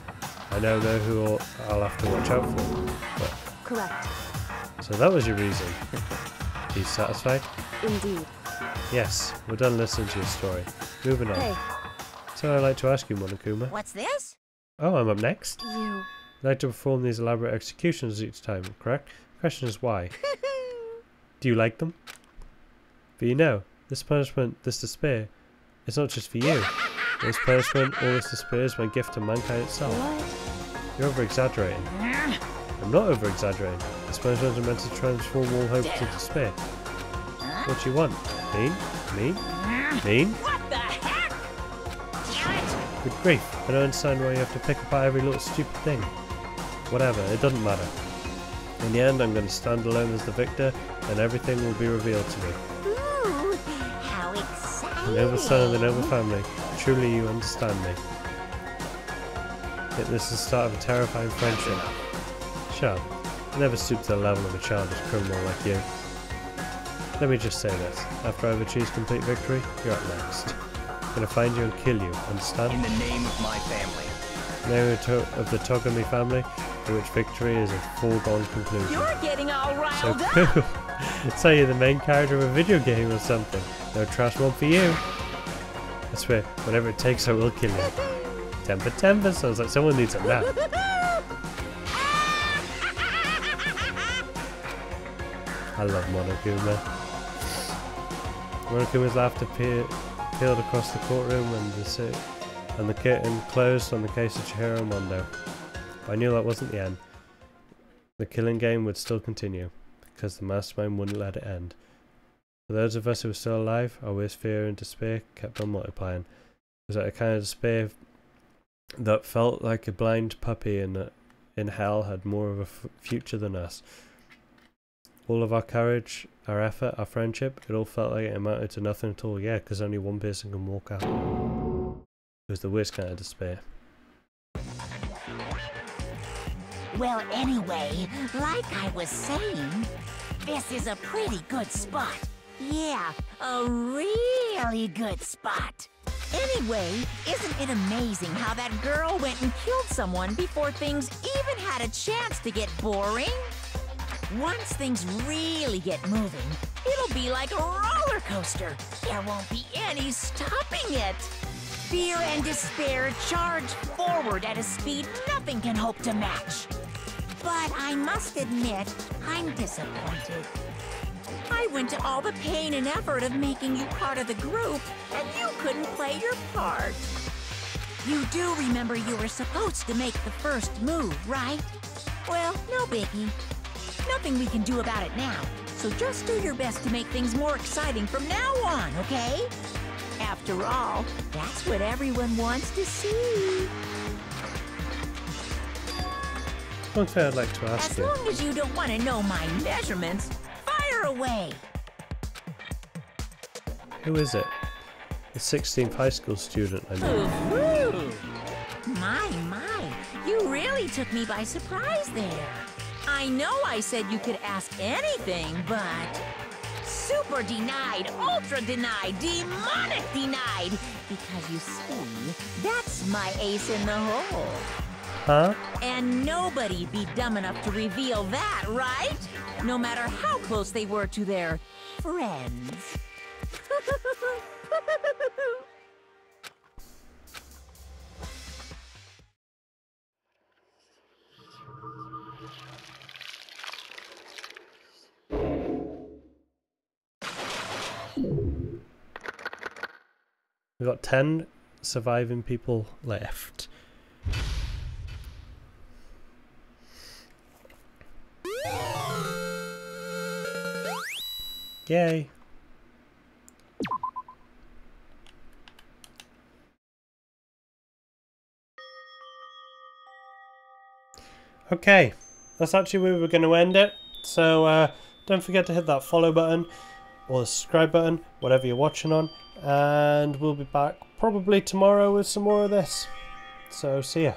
I now know who I'll have to watch out for. But, Correct. so that was your reason. Are you satisfied? Indeed. Yes, we're done listening to your story. Moving on. Hey. So I'd like to ask you, Monokuma. What's this? Oh, I'm up next? You. I'd like to perform these elaborate executions each time, correct? The question is why. Do you like them? But you know, this punishment, this despair, it's not just for you. This punishment, all this despair is my gift to mankind itself. What? You're over-exaggerating. I'm not over-exaggerating. This punishment is meant to transform all hope to despair. What do you want? Mean? Mean? Mean? What the heck? Damn it! Good grief, I don't understand why you have to pick apart every little stupid thing. Whatever, it doesn't matter. In the end, I'm going to stand alone as the victor, and everything will be revealed to me. Ooh, how exciting! The noble son of the noble family, truly you understand me. Yet this is the start of a terrifying friendship. Shut up. I never stoop to the level of a childish criminal like you. Let me just say this, after I've achieved complete victory, you're up next. I'm gonna find you and kill you, understand? In the name of my family. In the name of the Togami family, for which victory is a foregone conclusion. You're getting all riled So up! cool! It's like you're the main character of a video game or something. No trash one for you. I swear, whatever it takes, I will kill you. Temper, sounds like someone needs a nap. I love Monokuma. Monokuma's laughter peeled across the courtroom and the curtain closed on the case of Chihiro and Mondo. But I knew that wasn't the end. The killing game would still continue, because the mastermind wouldn't let it end. For those of us who were still alive, our worst fear and despair kept on multiplying. It was like a kind of despair that felt like a blind puppy in hell had more of a future than us. All of our courage, our effort, our friendship, it all felt like it amounted to nothing at all. Yeah, because only one person can walk out. It was the worst kind of despair. Well, anyway, like I was saying, this is a pretty good spot. Yeah, a really good spot. Anyway, isn't it amazing how that girl went and killed someone before things even had a chance to get boring? Once things really get moving, it'll be like a roller coaster. There won't be any stopping it. Fear and despair charge forward at a speed nothing can hope to match. But I must admit, I'm disappointed. I went to all the pain and effort of making you part of the group, and you couldn't play your part. You do remember you were supposed to make the first move, right? Well, no biggie. Nothing we can do about it now, so just do your best to make things more exciting from now on, okay? After all, that's what everyone wants to see. One thing I'd like to ask As you. long as you don't want to know my measurements, fire away. Who is it? The 16th high school student I know. Ooh. My, you really took me by surprise there. I know I said you could ask anything, but... Super denied, ultra denied, demonic denied! Because you see, that's my ace in the hole. Huh? And nobody'd be dumb enough to reveal that, right? No matter how close they were to their friends. We've got 10 surviving people left. Yay. Okay, that's actually where we're going to end it. So don't forget to hit that follow button or the subscribe button, whatever you're watching on. And we'll be back probably tomorrow with some more of this. So see ya.